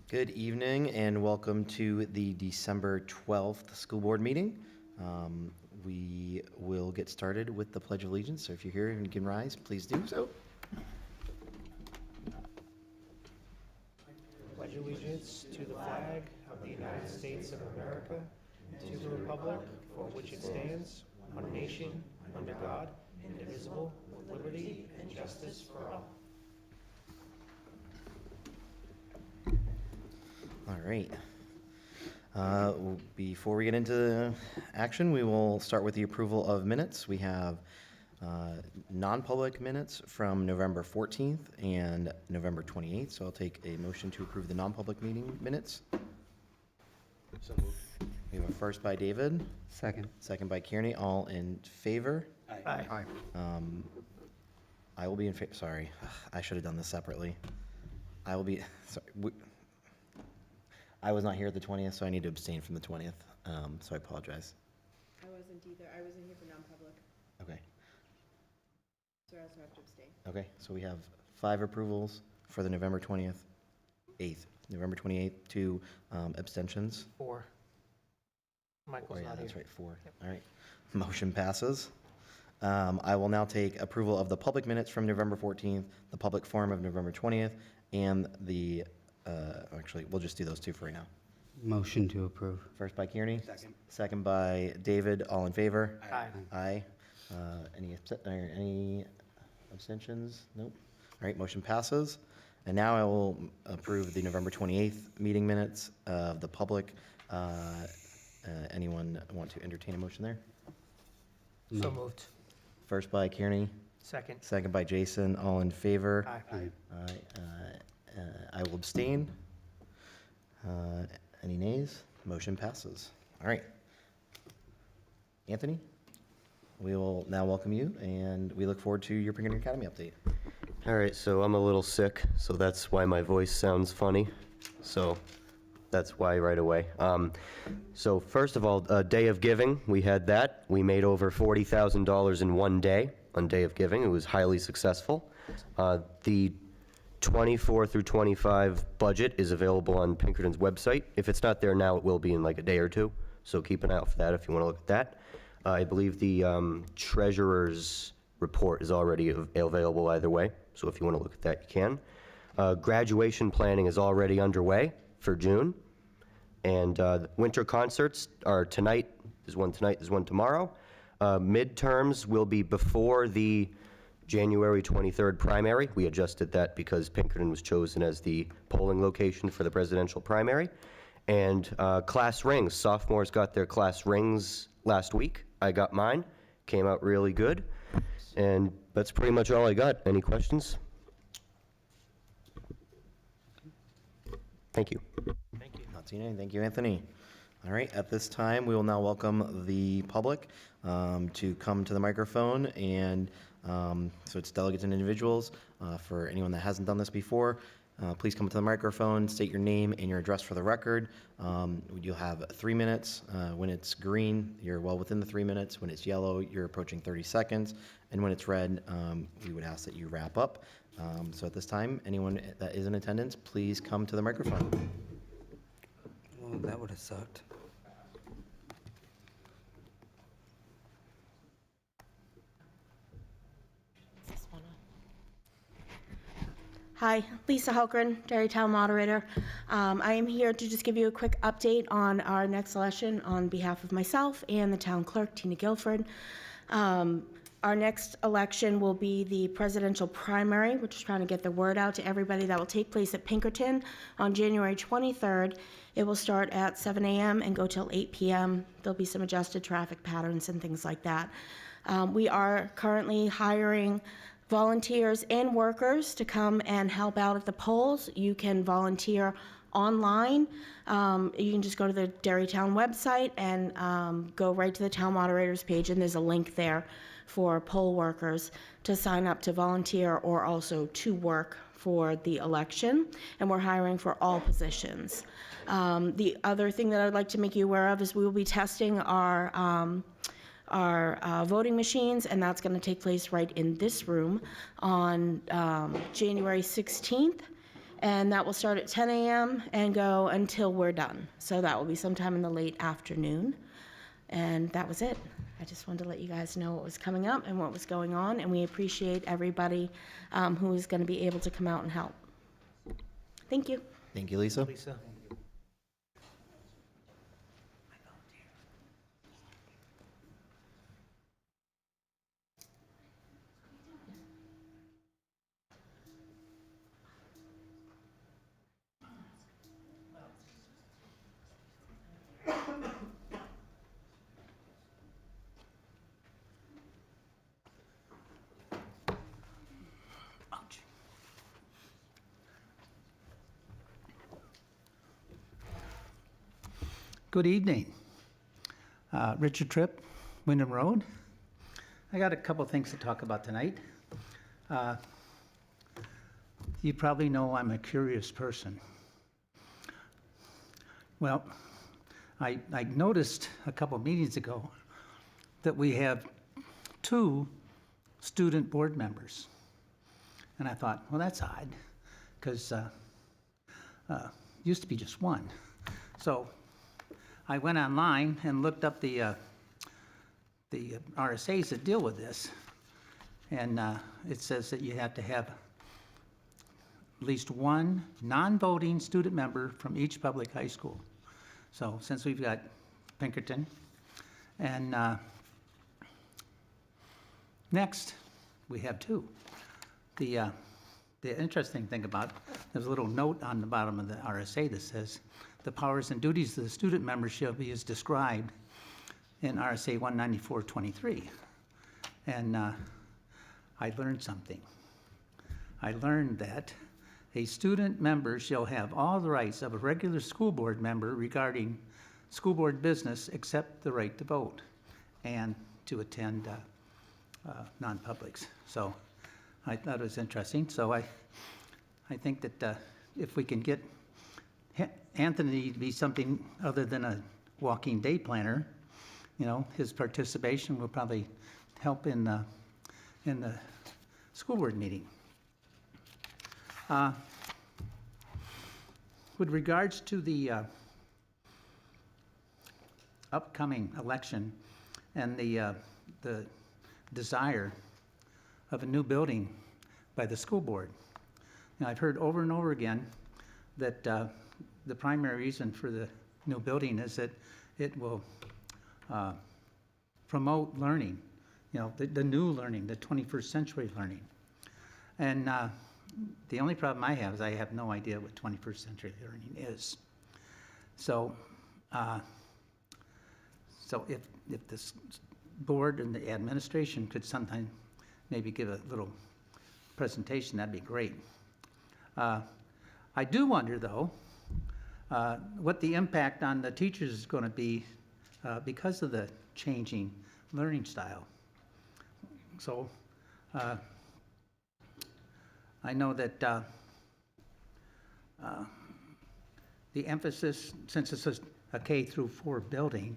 Good evening and welcome to the December 12th school board meeting. We will get started with the Pledge of Allegiance. So if you're here and you can rise, please do so. Pledge allegiance to the flag of the United States of America, to the republic for which it stands, one nation, under God, indivisible, with liberty and justice for all. All right. Before we get into action, we will start with the approval of minutes. We have non-public minutes from November 14th and November 28th. So I'll take a motion to approve the non-public meeting minutes. So moved. We have a first by David. Second. Second by Kearney. All in favor? Aye. I will be in favor. Sorry, I should have done this separately. I will be, sorry. I was not here at the 20th, so I need to abstain from the 20th. So I apologize. I wasn't either. I wasn't here for non-public, Okay. so I also have to abstain. Okay, so we have 5 approvals for the November 28th, November 28th, 2 abstentions. 4. Oh Michael's yeah, not that's here. right, 4. All right, motion passes. I will now take approval of the public minutes from November 14th, the public forum of November 20th, and the, actually, we'll just do those 2 for right now. Motion to approve. First by Kearney. Second. Second by David. All in favor? Aye. Aye. Any abstentions? Nope. All right, motion passes. And now I will approve the November 28th meeting minutes of the public. Anyone want to entertain a motion there? So moved. First by Kearney, Second. second by Jason. All in favor? Aye. Aye. I will abstain. Any nays? Motion passes. All right. Anthony, we will now welcome you, and we look forward to your Pinkerton Academy update. All right, so I'm a little sick, so that's why my voice sounds funny. So that's why right away. So first of all, Day of Giving, we had that. We made over $40,000 in one day on Day of Giving. It was highly successful. The 24 through 25 budget is available on Pinkerton's website. If it's not there now, it will be in like a day or two. So keep an eye out for that if you want to look at that. I believe the treasurer's report is already available either way. So if you want to look at that, you can. Graduation planning is already underway for June. And the winter concerts are tonight. There's one tonight, there's one tomorrow. Midterms will be before the January 23rd primary. We adjusted that because Pinkerton was chosen as the polling location for the presidential primary. And class rings. Sophomores got their class rings last week. I got mine. Came out really good. And that's pretty much all I got. Any questions? Thank you. Thank you. Not seeing any. Thank you, Anthony. All right, at this time, we will now welcome the public to come to the microphone. And so it's delegates and individuals. For anyone that hasn't done this before, please come to the microphone, state your name and your address for the record. You'll have 3 minutes. When it's green, you're well within the 3 minutes. When it's yellow, you're approaching 30 seconds. And when it's red, we would ask that you wrap up. So at this time, anyone that is in attendance, please come to the microphone. Oh, that would have sucked. Hi, Lisa Hulkran, Derry Town Moderator. I am here to just give you a quick update on our next election on behalf of myself and the town clerk, Tina Guilford. Our next election will be the presidential primary. We're just trying to get the word out to everybody. That will take place at Pinkerton on January 23rd. It will start at 7 a.m. and go till 8 p.m. There'll be some adjusted traffic patterns and things like that. We are currently hiring volunteers and workers to come and help out at the polls. You can volunteer online. You can just go to the Derry Town website and go right to the town moderators page, and there's a link there for poll workers to sign up to volunteer or also to work for the election. And we're hiring for all positions. The other thing that I'd like to make you aware of is we will be testing our voting machines, and that's going to take place right in this room on January 16th. And that will start at 10 a.m. and go until we're done. So that will be sometime in the late afternoon. And that was it. I just wanted to let you guys know what was coming up and what was going on, and we appreciate everybody who is going to be able to come out and help. Thank you. Thank you, Lisa. Lisa? Good evening. Richard Tripp, Wyndham Road. I got a couple things to talk about tonight. You probably know I'm a curious person. Well, I noticed a couple meetings ago that we have 2 student board members. And I thought, well, that's odd, because used to be just 1. So I went online and looked up the RSAs that deal with this, and it says that you have to have at least 1 non-voting student member from each public high school. So since we've got Pinkerton, and next we have 2. The interesting thing about, there's a little note on the bottom of the RSA that says, the powers and duties of the student membership is described in RSA 194-23. And I learned something. I learned that a student member shall have all the rights of a regular school board member regarding school board business except the right to vote and to attend non-publics. So I thought it was interesting. So I think that if we can get Anthony to be something other than a walking day planner, you know, his participation will probably help in the school board meeting. With regards to the upcoming election and the desire of a new building by the school board, now, I've heard over and over again that the primary reason for the new building is that it will promote learning, you know, the new learning, the 21st century learning. And the only problem I have is I have no idea what 21st century learning is. So, so if this board and the administration could sometime maybe give a little presentation, that'd be great. I do wonder, though, what the impact on the teachers is going to be because of the changing learning style. So I know that the emphasis, since it's a K through 4 building,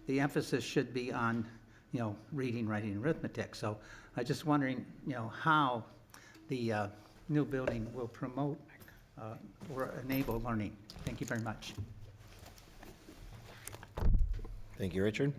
the emphasis should be on, you know, reading, writing, and arithmetic. So I'm just wondering, you know, how the new building will promote or enable learning. Thank you very much. Thank you, Richard.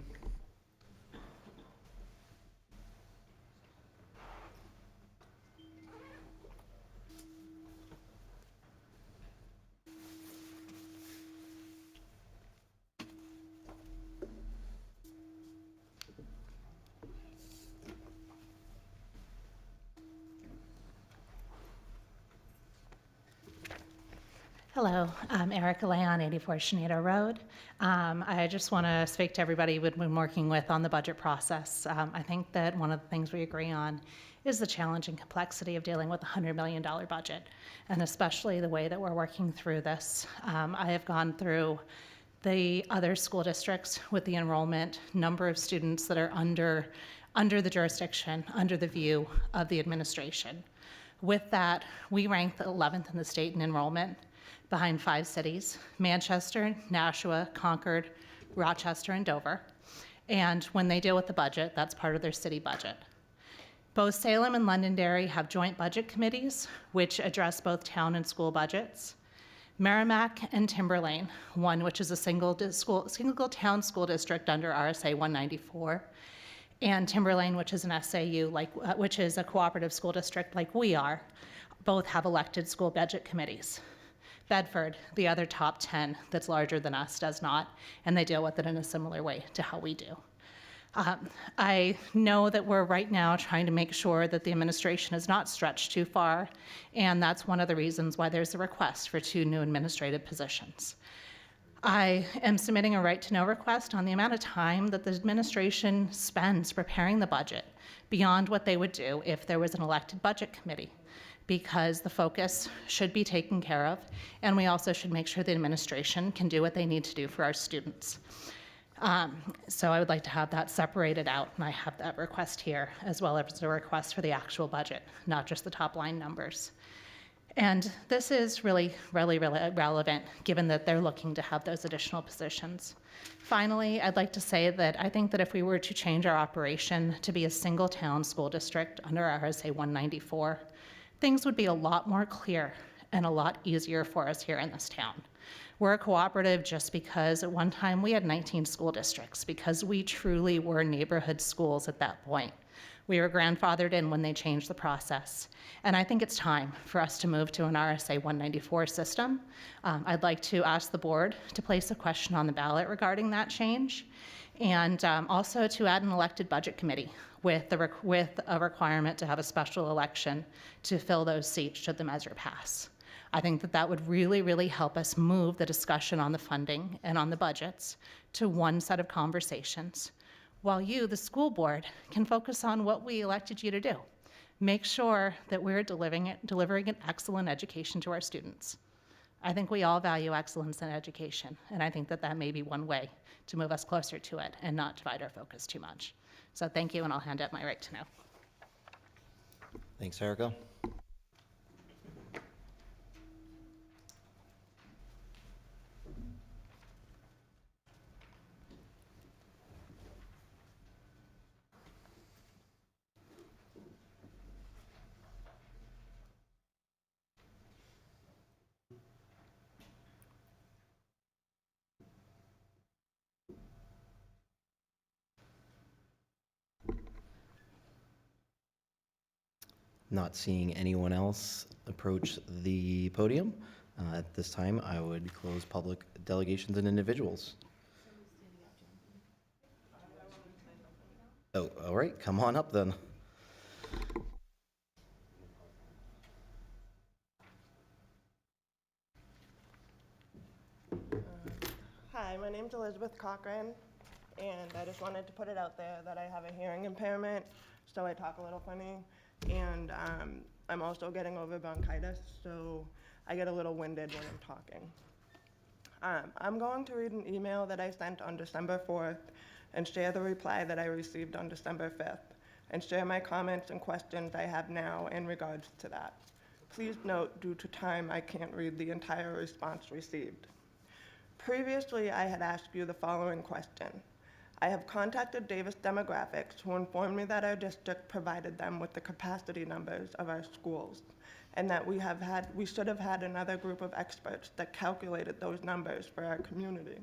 Hello, I'm Erica Lay on 84 Shenandoah Road. I just want to speak to everybody we've been working with on the budget process. I think that one of the things we agree on is the challenge and complexity of dealing with a $100 million budget, and especially the way that we're working through this. I have gone through the other school districts with the enrollment, number of students that are under the jurisdiction, under the view of the administration. With that, we rank the 11th in the state in enrollment, behind 5 cities: Manchester, Nashua, Concord, Rochester, and Dover. And when they deal with the budget, that's part of their city budget. Both Salem and Londonderry have joint budget committees, which address both town and school budgets. Merrimack and Timberlane, one which is a single town school district under RSA 194, and Timberlane, which is an SAU, which is a cooperative school district like we are, both have elected school budget committees. Bedford, the other top 10 that's larger than us, does not, and they deal with it in a similar way to how we do. I know that we're right now trying to make sure that the administration is not stretched too far, and that's one of the reasons why there's a request for 2 new administrative positions. I am submitting a right to know request on the amount of time that the administration spends preparing the budget beyond what they would do if there was an elected budget committee, because the focus should be taken care of, and we also should make sure the administration can do what they need to do for our students. So I would like to have that separated out, and I have that request here, as well as a request for the actual budget, not just the top line numbers. And this is really relevant, given that they're looking to have those additional positions. Finally, I'd like to say that I think that if we were to change our operation to be a single town school district under RSA 194, things would be a lot more clear and a lot easier for us here in this town. We're a cooperative just because at one time we had 19 school districts, because we truly were neighborhood schools at that point. We were grandfathered in when they changed the process. And I think it's time for us to move to an RSA 194 system. I'd like to ask the board to place a question on the ballot regarding that change, and also to add an elected budget committee with a requirement to have a special election to fill those seats should the measure pass. I think that that would really help us move the discussion on the funding and on the budgets to one set of conversations, while you, the school board, can focus on what we elected you to do. Make sure that we're delivering an excellent education to our students. I think we all value excellence in education, and I think that that may be one way to move us closer to it and not divide our focus too much. So thank you, and I'll hand up my right to know. Thanks, Erica. Not seeing anyone else approach the podium. At this time, I would close public delegations and individuals. Oh, all right, come on up then. Hi, my name's Elizabeth Cochran, and I just wanted to put it out there that I have a hearing impairment, so I talk a little funny, and I'm also getting over bronchitis, so I get a little winded when I'm talking. I'm going to read an email that I sent on December 4th and share the reply that I received on December 5th, and share my comments and questions I have now in regards to that. Please note, due to time, I can't read the entire response received. Previously, I had asked you the following question. I have contacted Davis Demographics, who informed me that our district provided them with the capacity numbers of our schools, and that we should have had another group of experts that calculated those numbers for our community.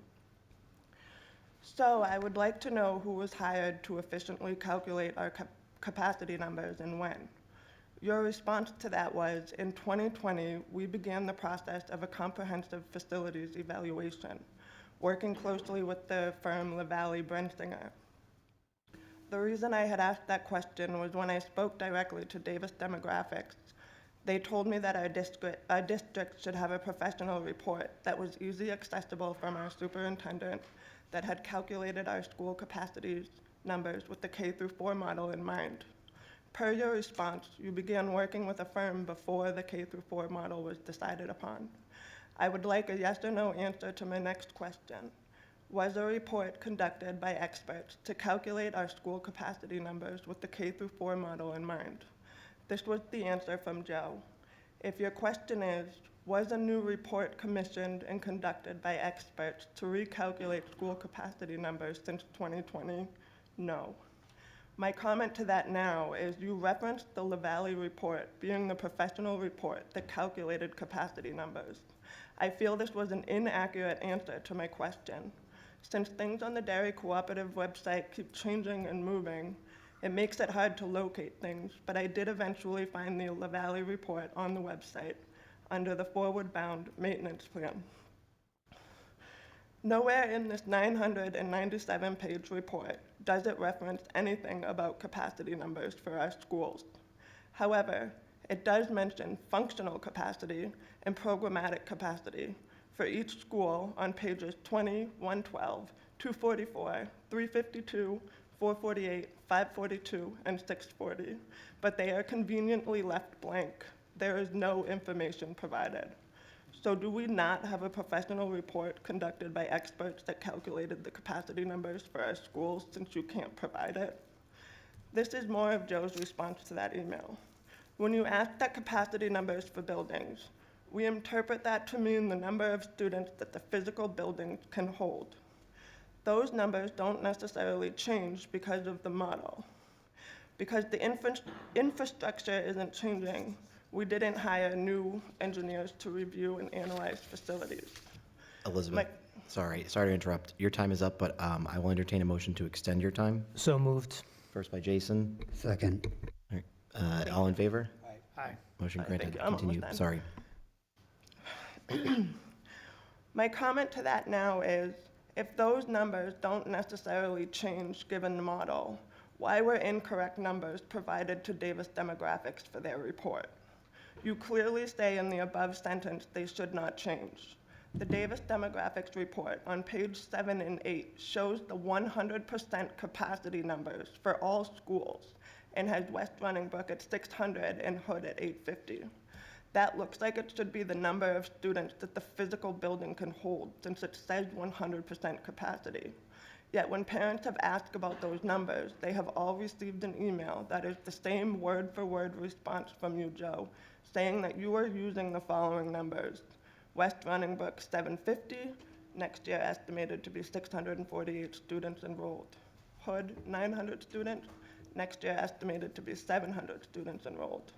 So I would like to know who was hired to efficiently calculate our capacity numbers and when. Your response to that was, in 2020, we began the process of a comprehensive facilities evaluation, working closely with the firm LaValle Brensinger. The reason I had asked that question was when I spoke directly to Davis Demographics, they told me that our district should have a professional report that was easily accessible from our superintendent that had calculated our school capacities numbers with the K-4 model in mind. Per your response, you began working with a firm before the K-4 model was decided upon. I would like a yes or no answer to my next question. Was a report conducted by experts to calculate our school capacity numbers with the K-4 model in mind? This was the answer from Joe. If your question is, was a new report commissioned and conducted by experts to recalculate school capacity numbers since 2020? No. My comment to that now is you referenced the LaValle report being the professional report that calculated capacity numbers. I feel this was an inaccurate answer to my question. Since things on the Derry Cooperative website keep changing and moving, it makes it hard to locate things, but I did eventually find the LaValle report on the website under the Forward Bound Maintenance Plan. Nowhere in this 997-page report does it reference anything about capacity numbers for our schools. However, it does mention functional capacity and programmatic capacity for each school on pages 20, 112, 244, 352, 448, 542, and 640, but they are conveniently left blank. There is no information provided. So do we not have a professional report conducted by experts that calculated the capacity numbers for our schools since you can't provide it? This is more of Joe's response to that email. When you ask that capacity numbers for buildings, we interpret that to mean the number of students that the physical buildings can hold. Those numbers don't necessarily change because of the model. Because the infrastructure isn't changing, we didn't hire new engineers to review and analyze facilities. Elizabeth, sorry to interrupt. Your time is up, but I will entertain a motion to extend your time. So moved. First by Jason. Second. All right. All in favor? Aye. Motion Aye, granted. thank you. I'm almost Continue. done. Sorry. My comment to that now is, if those numbers don't necessarily change given the model, why were incorrect numbers provided to Davis Demographics for their report? You clearly say in the above sentence they should not change. The Davis Demographics report on page 7 and 8 shows the 100% capacity numbers for all schools and has West Running Brook at 600 and Hood at 850. That looks like it should be the number of students that the physical building can hold, since it says 100% capacity. Yet when parents have asked about those numbers, they have all received an email that is the same word-for-word response from you, Joe, saying that you are using the following numbers. West Running Brook 750, next year estimated to be 648 students enrolled. Hood 900 students, next year estimated to be 700 students enrolled.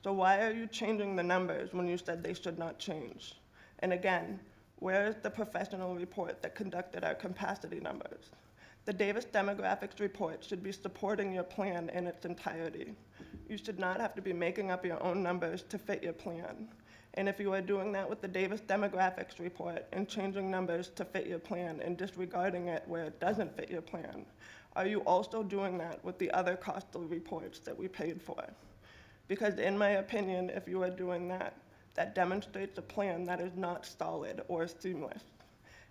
So why are you changing the numbers when you said they should not change? And again, where is the professional report that conducted our capacity numbers? The Davis Demographics report should be supporting your plan in its entirety. You should not have to be making up your own numbers to fit your plan. And if you are doing that with the Davis Demographics report and changing numbers to fit your plan and disregarding it where it doesn't fit your plan, are you also doing that with the other costly reports that we paid for? Because in my opinion, if you are doing that, that demonstrates a plan that is not solid or seamless.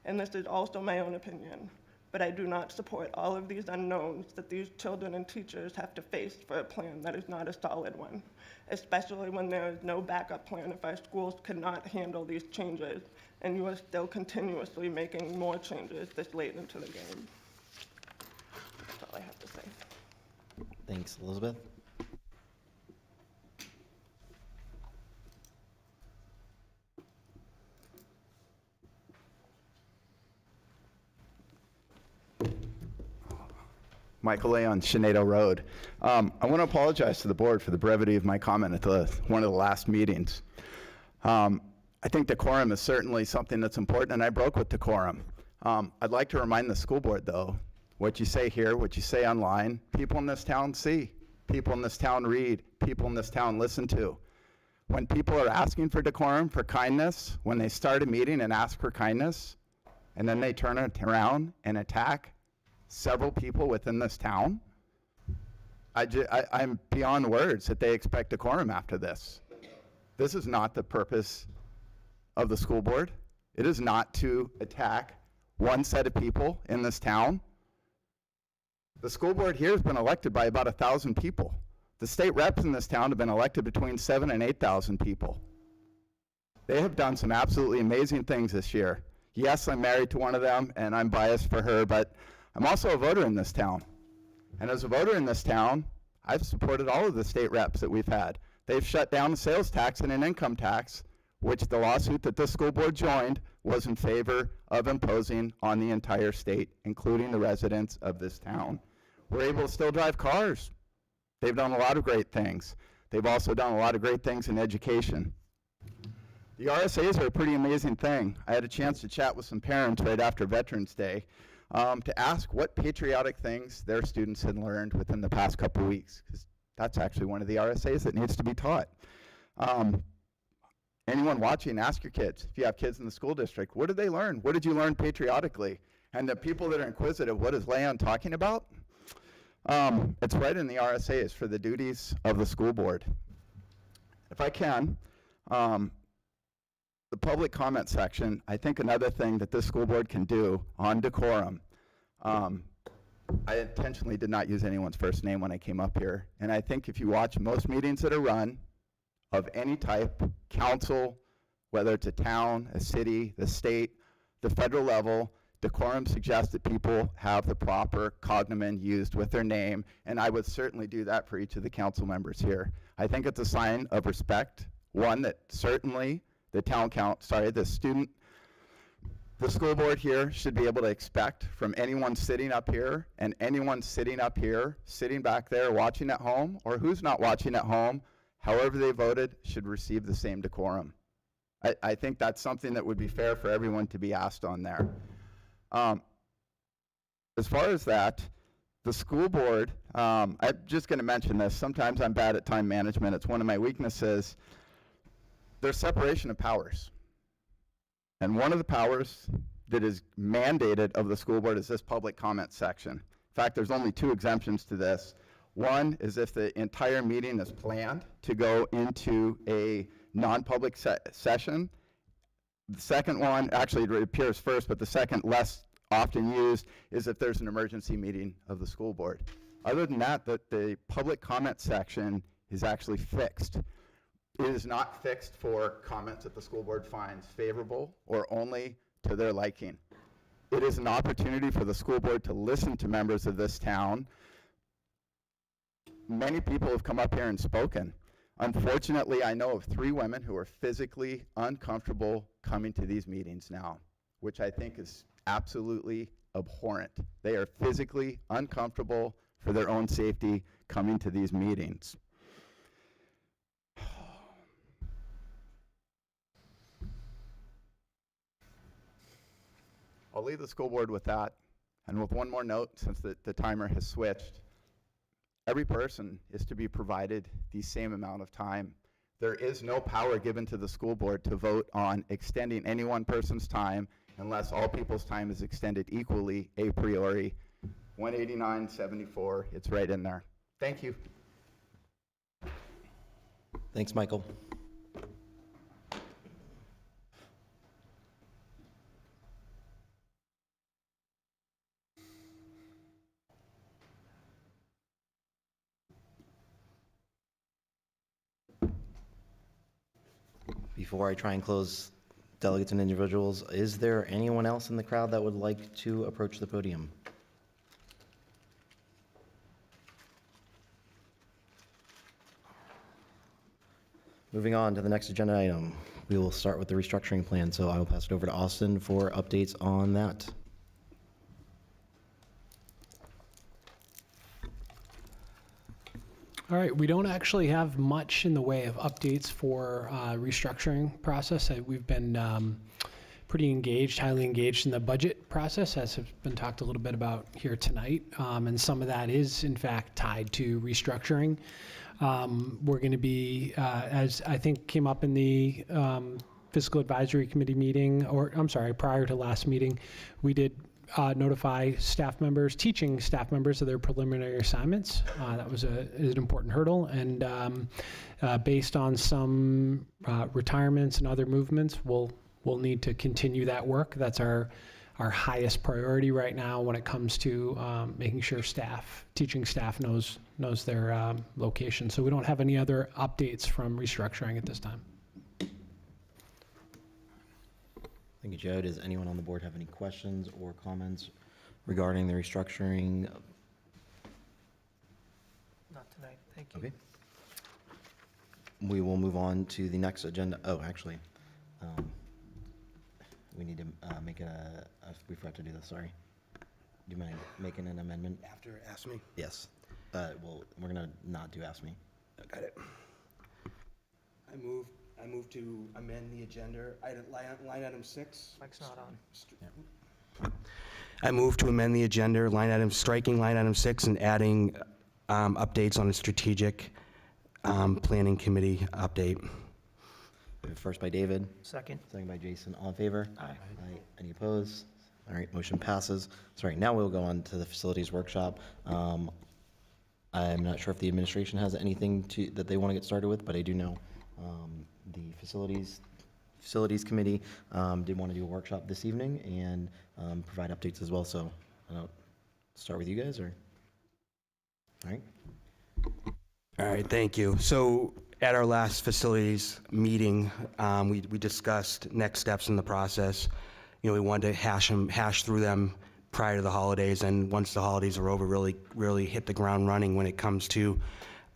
And this is also my own opinion, but I do not support all of these unknowns that these children and teachers have to face for a plan that is not a solid one, especially when there is no backup plan if our schools cannot handle these changes and you are still continuously making more changes this late into the game. That's all I have to say. Thanks, Elizabeth. Michael A. on Sinead Road. I want to apologize to the board for the brevity of my comment at one of the last meetings. I think decorum is certainly something that's important, and I broke with decorum. I'd like to remind the school board, though, what you say here, what you say online, people in this town see, people in this town read, people in this town listen to. When people are asking for decorum, for kindness, when they start a meeting and ask for kindness, and then they turn it around and attack several people within this town, I'm beyond words that they expect decorum after this. This is not the purpose of the school board. It is not to attack one set of people in this town. The school board here has been elected by about 1,000 people. The state reps in this town have been elected between 7,000 and 8,000 people. They have done some absolutely amazing things this year. Yes, I'm married to one of them, and I'm biased for her, but I'm also a voter in this town. And as a voter in this town, I've supported all of the state reps that we've had. They've shut down the sales tax and an income tax, which the lawsuit that this school board joined was in favor of imposing on the entire state, including the residents of this town. were able to still drive cars. They've done a lot of great things. They've also done a lot of great things in education. The RSAs are a pretty amazing thing. I had a chance to chat with some parents right after Veterans Day to ask what patriotic things their students had learned within the past couple weeks, because that's actually one of the RSAs that needs to be taught. Anyone watching, ask your kids, if you have kids in the school district, what did they learn? What did you learn patriotically? And the people that are inquisitive, what is Leon talking about? It's right in the RSAs for the duties of the school board. If I can, the public comment section, I think another thing that this school board can do on decorum, I intentionally did not use anyone's first name when I came up here, and I think if you watch most meetings that are run of any type, council, whether it's a town, a city, the state, the federal level, decorum suggests that people have the proper cognomen used with their name, and I would certainly do that for each of the council members here. I think it's a sign of respect, one that certainly the school board here should be able to expect from anyone sitting up here and anyone sitting up here, sitting back there, watching at home, or who's not watching at home, however they voted, should receive the same decorum. I think that's something that would be fair for everyone to be asked on there. As far as that, the school board, I'm just going to mention this. Sometimes I'm bad at time management. It's one of my weaknesses. There's separation of powers. And one of the powers that is mandated of the school board is this public comment section. In fact, there's only 2 exemptions to this. One is if the entire meeting is planned to go into a non-public session. The second one, actually it appears first, but the second less often used is if there's an emergency meeting of the school board. Other than that, the public comment section is actually fixed. It is not fixed for comments that the school board finds favorable or only to their liking. It is an opportunity for the school board to listen to members of this town. Many people have come up here and spoken. Unfortunately, I know of 3 women who are physically uncomfortable coming to these meetings now, which I think is absolutely abhorrent. They are physically uncomfortable for their own safety coming to these meetings. I'll leave the school board with that, and with one more note, since the timer has switched. Every person is to be provided the same amount of time. There is no power given to the school board to vote on extending any one person's time unless all people's time is extended equally a priori. 189.74, it's right in there. Thank you. Thanks, Michael. Before I try and close delegates and individuals, is there anyone else in the crowd that would like to approach the podium? Moving on to the next agenda item, we will start with the restructuring plan, so I will pass it over to Austin for updates on that. All right, we don't actually have much in the way of updates for restructuring process. We've been pretty engaged, highly engaged in the budget process, as has been talked a little bit about here tonight. And some of that is, in fact, tied to restructuring. We're going to be, as I think came up in the Fiscal Advisory Committee meeting, or I'm sorry, prior to last meeting, we did notify staff members, teaching staff members of their preliminary assignments. That was an important hurdle, and based on some retirements and other movements, we'll need to continue that work. That's our highest priority right now when it comes to making sure teaching staff knows their location. So we don't have any other updates from restructuring at this time. Thank you, Joe. Does anyone on the board have any questions or comments regarding the restructuring? Not tonight, thank you. Okay. We will move on to the next agenda. Oh, actually, we need to make we forgot to do this, sorry. Do you mind making an amendment? After Ask Me. Yes. Well, we're gonna not do Ask Me. Got it. I move to amend the agenda, line item 6. Mike's not on. I move to amend the agenda, striking line item 6 and adding updates on the strategic planning committee update. First by David, Second. second by Jason. All in favor? Aye. Aye. Any opposed? All right, motion passes. Sorry, now we'll go on to the facilities workshop. I'm not sure if the administration has anything that they want to get started with, but I do know the facilities committee did want to do a workshop this evening and provide updates as well. So I'll start with you guys, or all right. All right, thank you. So at our last facilities meeting, we discussed next steps in the process. You know, we wanted to hash through them prior to the holidays, and once the holidays are over, really hit the ground running when it comes to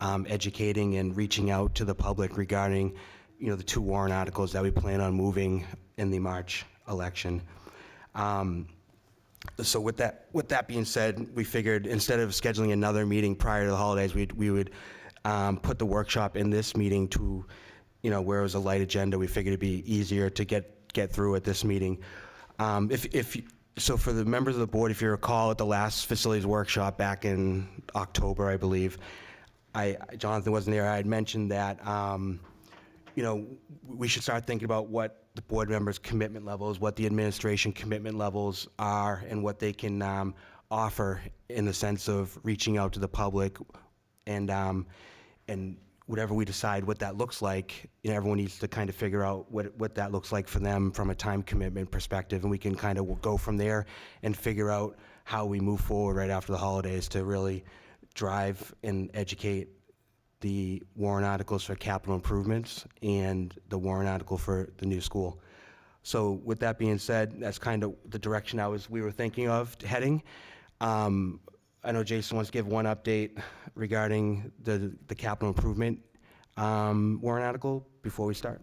educating and reaching out to the public regarding, you know, the 2 warrant articles that we plan on moving in the March election. So with that being said, we figured instead of scheduling another meeting prior to the holidays, we would put the workshop in this meeting to, you know, where it was a light agenda. We figured it'd be easier to get through at this meeting. So for the members of the board, if you recall at the last facilities workshop back in October, I believe, Jonathan wasn't there, I had mentioned that, you know, we should start thinking about what the board members' commitment levels, what the administration commitment levels are, and what they can offer in the sense of reaching out to the public, and whatever we decide what that looks like, you know, everyone needs to kind of figure out what that looks like for them from a time commitment perspective, and we can kind of go from there and figure out how we move forward right after the holidays to really drive and educate the warrant articles for capital improvements and the warrant article for the new school. So with that being said, that's kind of the direction we were thinking of heading. I know Jason wants to give one update regarding the capital improvement warrant article before we start.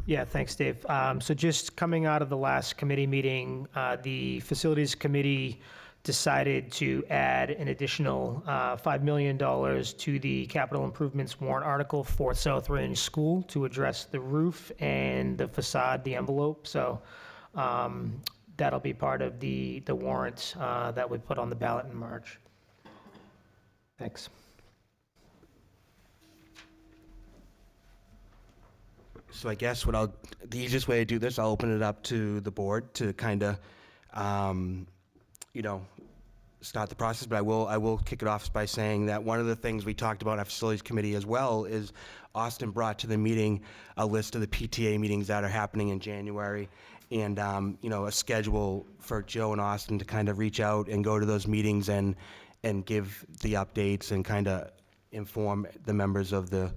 Yeah, thanks, Dave. So just coming out of the last committee meeting, the facilities committee decided to add an additional $5 million to the capital improvements warrant article for South Range School to address the roof and the facade, the envelope. So that'll be part of the warrant that we put on the ballot in March. Thanks. So I guess the easiest way to do this, I'll open it up to the board to kind of, you know, start the process, but I will kick it off by saying that one of the things we talked about in our facilities committee as well is Austin brought to the meeting a list of the PTA meetings that are happening in January, and you know, a schedule for Joe and Austin to kind of reach out and go to those meetings and give the updates and kind of inform the members of the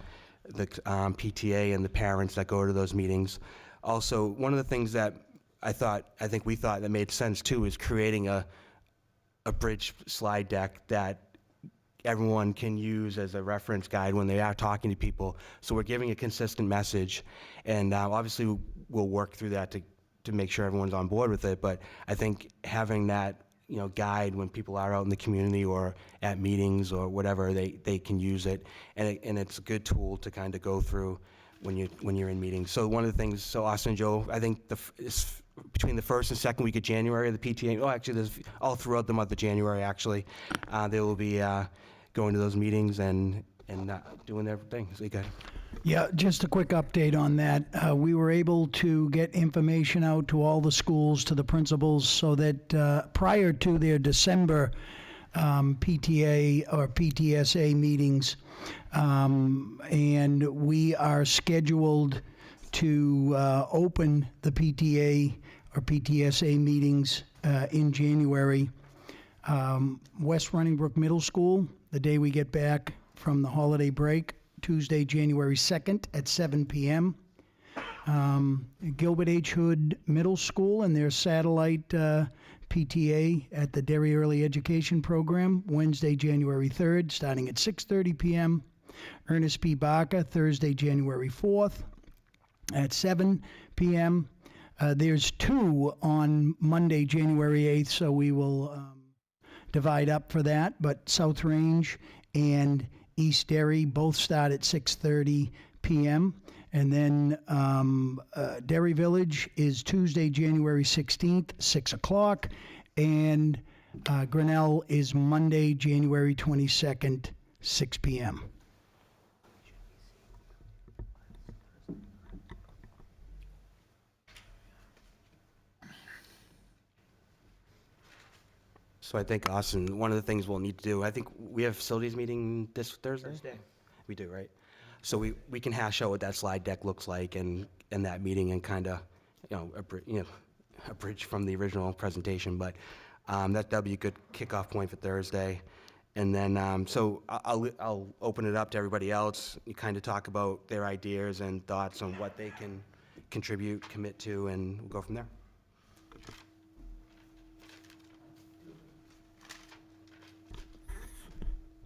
PTA and the parents that go to those meetings. Also, one of the things that I think we thought that made sense too is creating a bridge slide deck that everyone can use as a reference guide when they are talking to people. So we're giving a consistent message, and obviously we'll work through that to make sure everyone's on board with it. But I think having that, you know, guide when people are out in the community or at meetings or whatever, they can use it, and it's a good tool to kind of go through when you're in meetings. So one of the things, so Austin and Joe, I think it's between the first and second week of January, the PTA, actually there's all throughout the month of January, actually, they will be going to those meetings and doing their thing. So you got. Yeah, just a quick update on that. We were able to get information out to all the schools, to the principals, so that prior to their December PTA or PTSA meetings, and we are scheduled to open the PTA or PTSA meetings in January. West Runningbrook Middle School, the day we get back from the holiday break, Tuesday, January 2nd at 7 p.m. Gilbert H. Hood Middle School and their satellite PTA at the Derry Early Education Program, Wednesday, January 3rd, starting at 6:30 p.m. Ernest P. Barker, Thursday, January 4th at 7 p.m. There's two on Monday, January 8th, so we will divide up for that, but South Range and East Derry both start at 6:30 p.m. And then Derry Village is Tuesday, January 16th, 6 o'clock. And Grinnell is Monday, January 22nd, 6 p.m. So I think, Austin, one of the things we'll need to do, I think we have facilities meeting this Thursday? We do, right? So we can hash out what that slide deck looks like and that meeting and kind of, a bridge from the original presentation. But that'll be a good kickoff point for Thursday. And then, so I'll open it up to everybody else. You kind of talk about their ideas and thoughts on what they can contribute, commit to, and we'll go from there.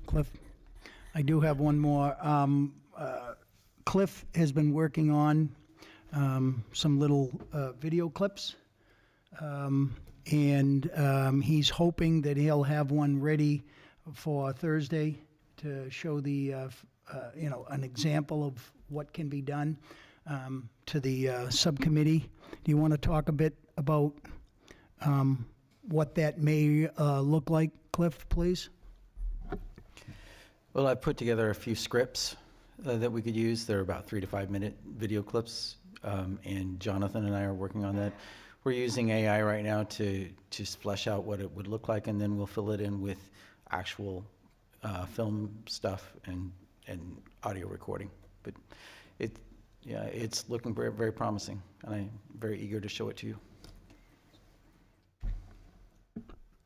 Cliff, I do have one more. Cliff has been working on some little video clips, and he's hoping that he'll have one ready for Thursday to show the, an example of what can be done to the subcommittee. Do you want to talk a bit about what that may look like, Cliff, please? Well, I've put together a few scripts that we could use. They're about 3 to 5 minute video clips, and Jonathan and I are working on that. We're using AI right now to flesh out what it would look like, and then we'll fill it in with actual film stuff and audio recording. But it's looking very, very promising, and I'm very eager to show it to you.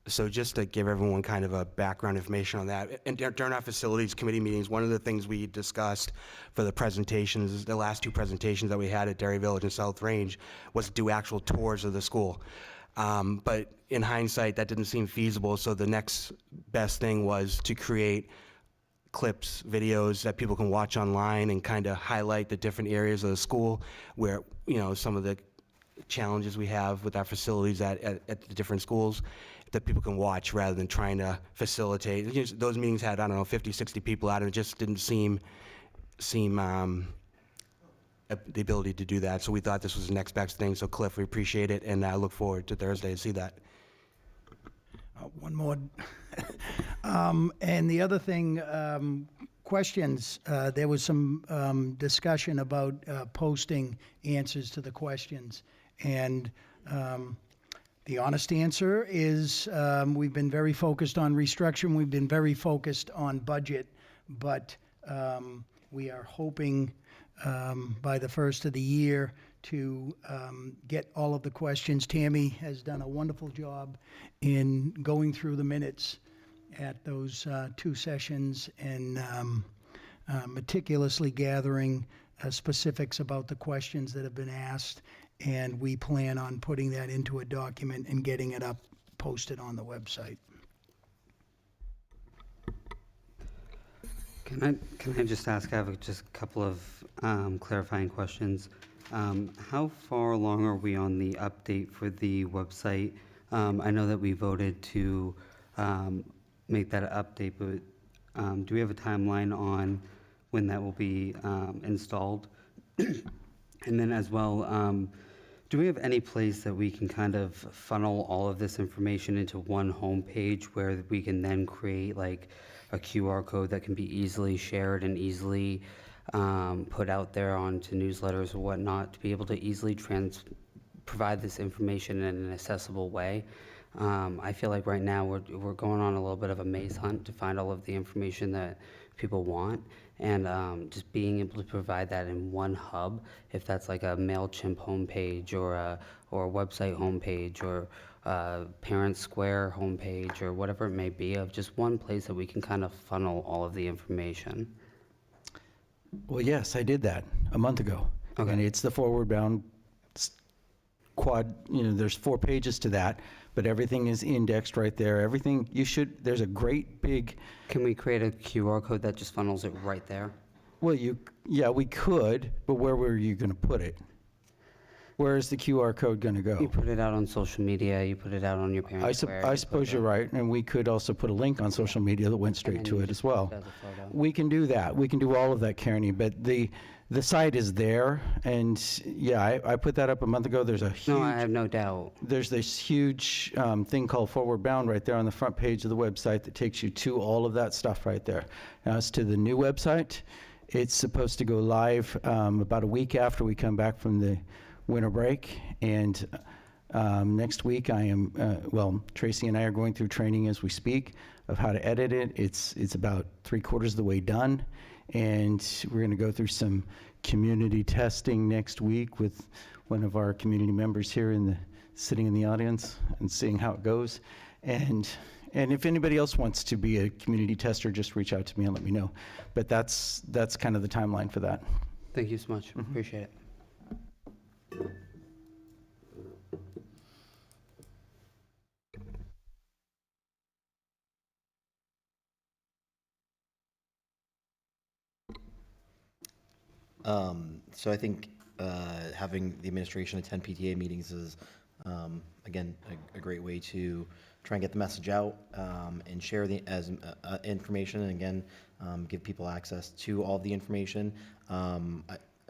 So just to give everyone kind of a background information on that, and during our facilities committee meetings, one of the things we discussed for the presentations, the last 2 presentations that we had at Derry Village and South Range, was to do actual tours of the school. But in hindsight, that didn't seem feasible, so the next best thing was to create clips, videos that people can watch online and kind of highlight the different areas of the school where, some of the challenges we have with our facilities at the different schools that people can watch rather than trying to facilitate. Those meetings had, 50, 60 people out, and it just didn't seem the ability to do that. So we thought this was the next best thing. So Cliff, we appreciate it, and I look forward to Thursday to see that. One more. And the other thing, questions. There was some discussion about posting answers to the questions. And the honest answer is we've been very focused on restructuring. We've been very focused on budget. But we are hoping by the first of the year to get all of the questions. Tammy has done a wonderful job in going through the minutes at those 2 sessions and meticulously gathering specifics about the questions that have been asked. And we plan on putting that into a document and getting it up, posted on the website. Can I just ask, I have just a couple of clarifying questions. How far along are we on the update for the website? I know that we voted to make that an update, but do we have a timeline on when that will be installed? And then as well, do we have any place that we can kind of funnel all of this information into one homepage where we can then create like a QR code that can be easily shared and easily put out there onto newsletters or whatnot to be able to easily provide this information in an accessible way? I feel like right now we're going on a little bit of a maze hunt to find all of the information that people want, and just being able to provide that in one hub, if that's like a MailChimp homepage or a website homepage or Parent Square homepage or whatever it may be, of just one place that we can kind of funnel all of the information. Well, yes, I did that a month ago. Okay. And it's the forward bound quad, there's 4 pages to that, but everything is indexed right there. Everything there's a great big. Can we create a QR code that just funnels it right there? Well, we could, but where were you going to put it? where is the QR code going to You go? put it out on social media, you put it out on your parents' I suppose you're right, and we could also put a link on social media that went straight to it as well. We can do that. We can do all of that, Kearney, but the site is there, and yeah, I put that up a month ago. There's a huge... No, I have no doubt. There's this huge thing called Forward Bound right there on the front page of the website that takes you to all of that stuff right there. Now, as to the new website, it's supposed to go live about a week after we come back from the winter break, and next week I am, Tracy and I are going through training as we speak of how to edit it. It's about 3/4 of the way done, and we're going to go through some community testing next week with one of our community members here sitting in the audience and seeing how it goes. And if anybody else wants to be a community tester, just reach out to me and let me know. But that's kind of the timeline for that. Thank you so much. Appreciate it. So I think having the administration attend PTA meetings is, again, a great way to try and get the message out and share the information, and again, give people access to all the information. I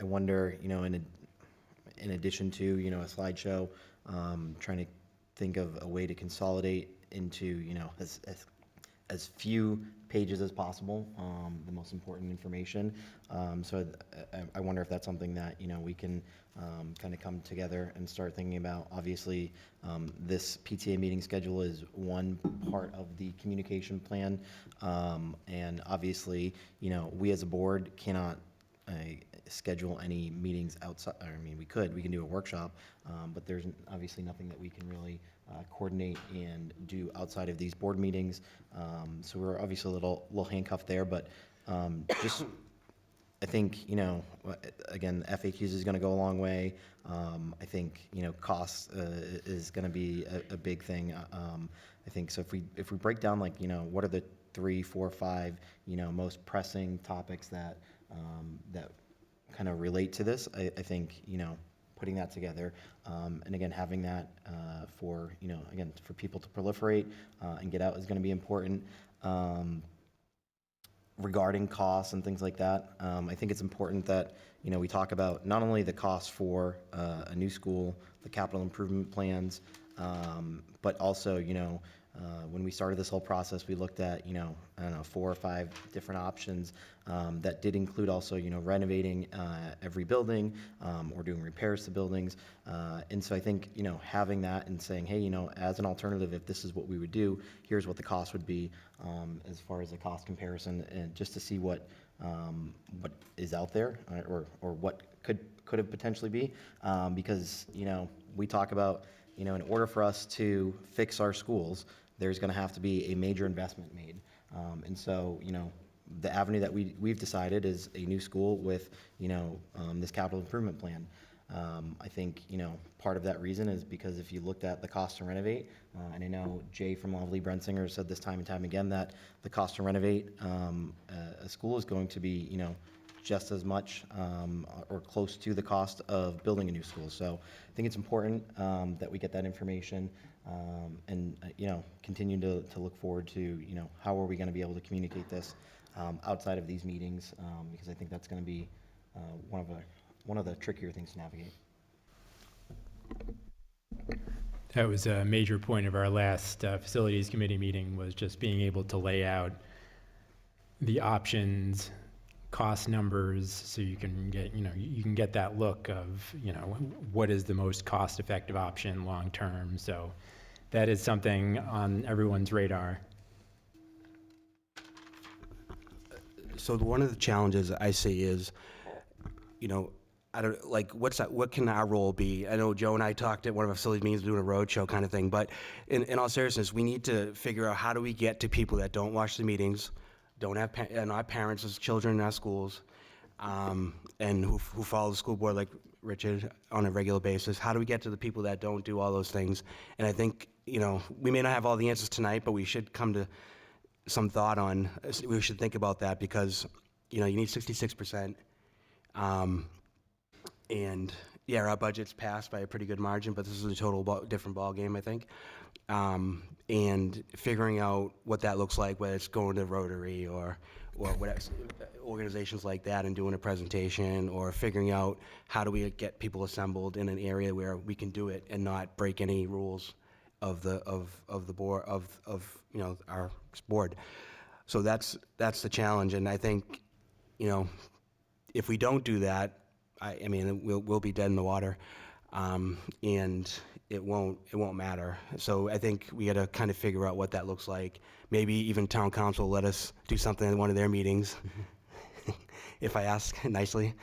wonder, in addition to, a slideshow, trying to think of a way to consolidate into, as few pages as possible, the most important information. So I wonder if that's something that, we can kind of come together and start thinking about. Obviously, this PTA meeting schedule is one part of the communication plan. And obviously, we as a board cannot schedule any meetings outside. I mean, we can do a workshop, but there's obviously nothing that we can really coordinate and do outside of these board meetings. So we're obviously a little handcuffed there, but just I think, again, FAQs is going to go a long way. I think, cost is going to be a big thing. I think so. If we break down, like, what are the 3, 4, 5, most pressing topics that that kind of relate to this, I think, putting that together, and again, having that for, again, for people to proliferate and get out is going to be important. Regarding costs and things like that, I think it's important that, we talk about not only the cost for a new school, the capital improvement plans, but also, when we started this whole process, we looked at, I don't know, 4 or 5 different options that did include also, renovating every building or doing repairs to buildings. And so I think, having that and saying, hey, as an alternative, if this is what we would do, here's what the cost would be as far as a cost comparison, and just to see what is out there or what could have potentially be. Because, we talk about, in order for us to fix our schools, there's going to have to be a major investment made. And so, the avenue that we've decided is a new school with, this capital improvement plan. I think, part of that reason is because if you looked at the cost to renovate, and I know Jay from Lovely Brensinger said this time and time again that the cost to renovate a school is going to be, just as much or close to the cost of building a new school. So I think it's important that we get that information and continue to look forward to how are we going to be able to communicate this outside of these meetings, because I think that's going to be one of the trickier things to navigate. That was a major point of our last facilities committee meeting, was just being able to lay out the options, cost numbers, so you can get, you can get that look of, what is the most cost-effective option long-term. So that is something on everyone's radar. So one of the challenges I see is, I don't, like, what can our role be? I know Joe and I talked at one of our facilities meetings, doing a roadshow kind of thing, but in all seriousness, we need to figure out how do we get to people that don't watch the meetings, don't have not parents as children in our schools, and who follow the school board like Richard on a regular basis. How do we get to the people that don't do all those things? And I think, we may not have all the answers tonight, but we should come to some thought on, we should think about that, because, you need 66%. And, yeah, our budget's passed by a pretty good margin, but this is a total different ballgame, I think. And figuring out what that looks like, whether it's going to Rotary or what else, organizations like that and doing a presentation, or figuring out how do we get people assembled in an area where we can do it and not break any rules of the board of you know, our board. So that's the challenge, and I think, you know, if we don't do that, I mean, we'll be dead in the water, and it won't matter. So I think we got to kind of figure out what that looks like. Maybe even town council let us do something at one of their meetings, if I ask nicely.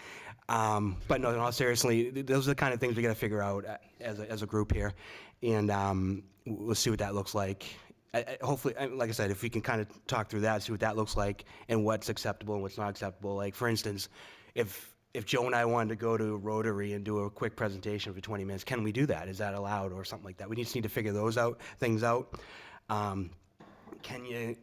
But no, in all seriously, those are the kind of things we got to figure out as a group here, and we'll see what that looks like. Hopefully, like I said, if we can kind of talk through that, see what that looks like, and what's acceptable and what's not acceptable. Like, for instance, if Joe and I wanted to go to Rotary and do a quick presentation for 20 minutes, can we do that? Is that allowed or something like that? We just need to figure those things out. Can you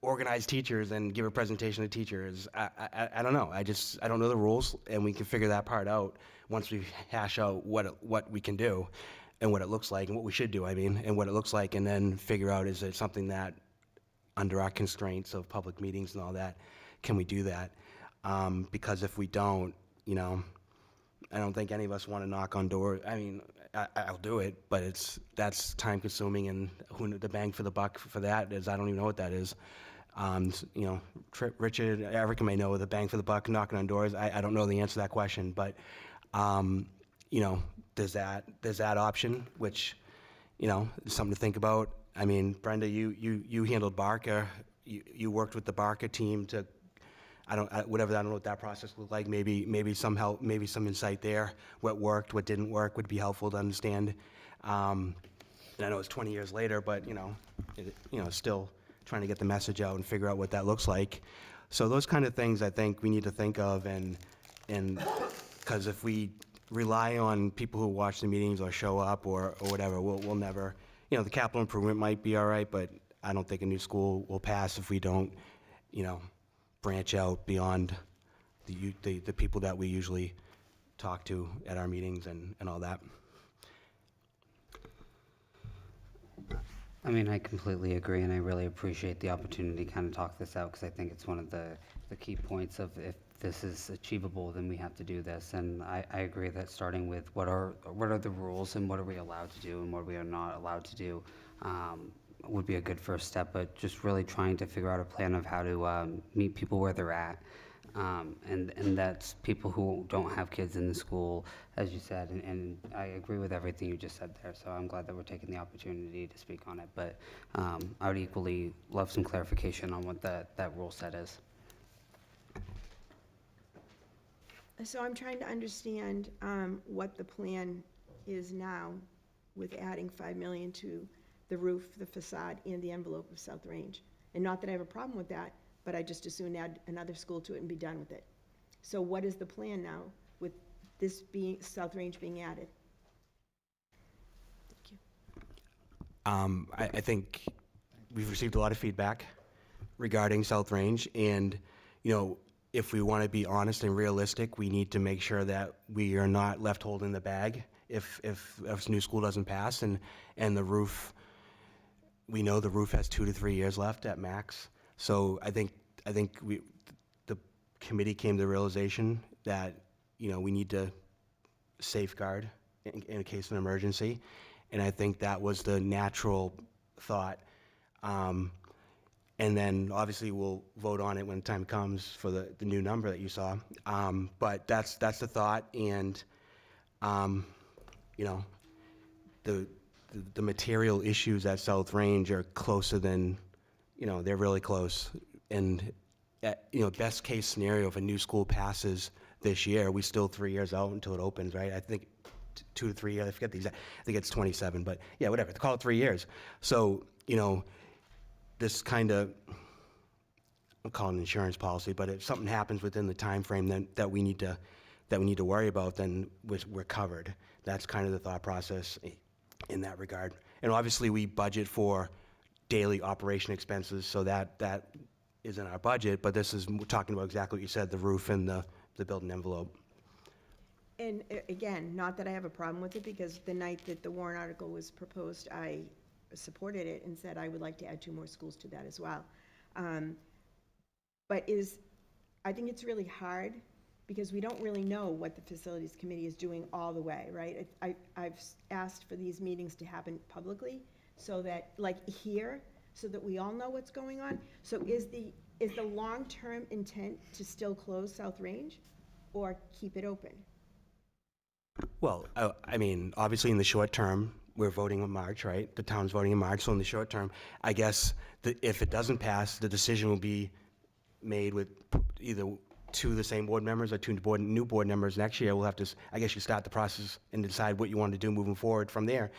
organize teachers and give a presentation to teachers? I don't know. I don't know the rules, and we can figure that part out once we hash out what we can do and what it looks like and what we should do, and what it looks like, and then figure out, is it something that, under our constraints of public meetings and all that, can we do that? Because if we don't, you know, I don't think any of us want to knock on doors. I mean, I'll do it, but that's time consuming, and the bang for the buck for that is, I don't even know what that is. You know, Richard, Erica may know the bang for the buck knocking on doors. I don't know the answer to that question, but, you know, there's that option, which, you know, is something to think about. I mean, Brenda, you handled Barker. You worked with the Barker team to, I don't know what that process looked like. Maybe some help, maybe some insight there. What worked, what didn't work would be helpful to understand. And I know it's 20 years later, but you know, still trying to get the message out and figure out what that looks like. So those kind of things I think we need to think of, and because if we rely on people who watch the meetings or show up or whatever, we'll never, you know, the capital improvement might be all right, but I don't think a new school will pass if we don't, you know, branch out beyond the people that we usually talk to at our meetings and all that. I mean, I completely agree, and I really appreciate the opportunity to kind of talk this out, because I think it's one of the key points of, if this is achievable, then we have to do this. And I agree that starting with what are the rules and what are we allowed to do and what we are not allowed to do would be a good first step, but just really trying to figure out a plan of how to meet people where they're at. And that's people who don't have kids in the school, as you said, and I agree with everything you just said there, so I'm glad that we're taking the opportunity to speak on it, but I would equally love some clarification on what that rule set is. So I'm trying to understand what the plan is now with adding $5 million to the roof, the facade, and the envelope of South Range. And not that I have a problem with that, but I just as soon add another school to it and be done with it. So what is the plan now with this being, South Range being added? Thank you. I think we've received a lot of feedback regarding South Range, and, you know, if we want to be honest and realistic, we need to make sure that we are not left holding the bag if new school doesn't pass, and the roof, we know the roof has 2 to 3 years left at max. So I think the committee came to the realization that, you know, we need to safeguard in case of an emergency, and I think that was the natural thought. And then obviously we'll vote on it when time comes for the new number that you saw. But that's the thought, and you know, the material issues at South Range are closer than, you know, they're really close. And you know, best case scenario, if a new school passes this year, we still 3 years out until it opens, right? I think 2 to 3 years. I forget the exact. I think it's 27, but yeah, whatever. Call it 3 years. So, you know, this kind of, I'll call it an insurance policy, but if something happens within the time frame that we need to worry about, then we're covered. That's kind of the thought process in that regard. And obviously we budget for daily operation expenses, so that is in our budget, but we're talking about exactly what you said, the roof and the building envelope. And again, not that I have a problem with it, because the night that the warrant article was proposed, I supported it and said I would like to add 2 more schools to that as well. But I think it's really hard, because we don't really know what the Facilities Committee is doing all the way, right? I've asked for these meetings to happen publicly, so that, like here, so that we all know what's going on. So is the long-term intent to still close South Range, or keep it open? Well, I mean, obviously in the short term, we're voting in March, right? The town's voting in March, so in the short term, I guess if it doesn't pass, the decision will be made with either 2 of the same board members or 2 new board members next year. We'll have to, I guess you start the process and decide what you want to do moving forward from there.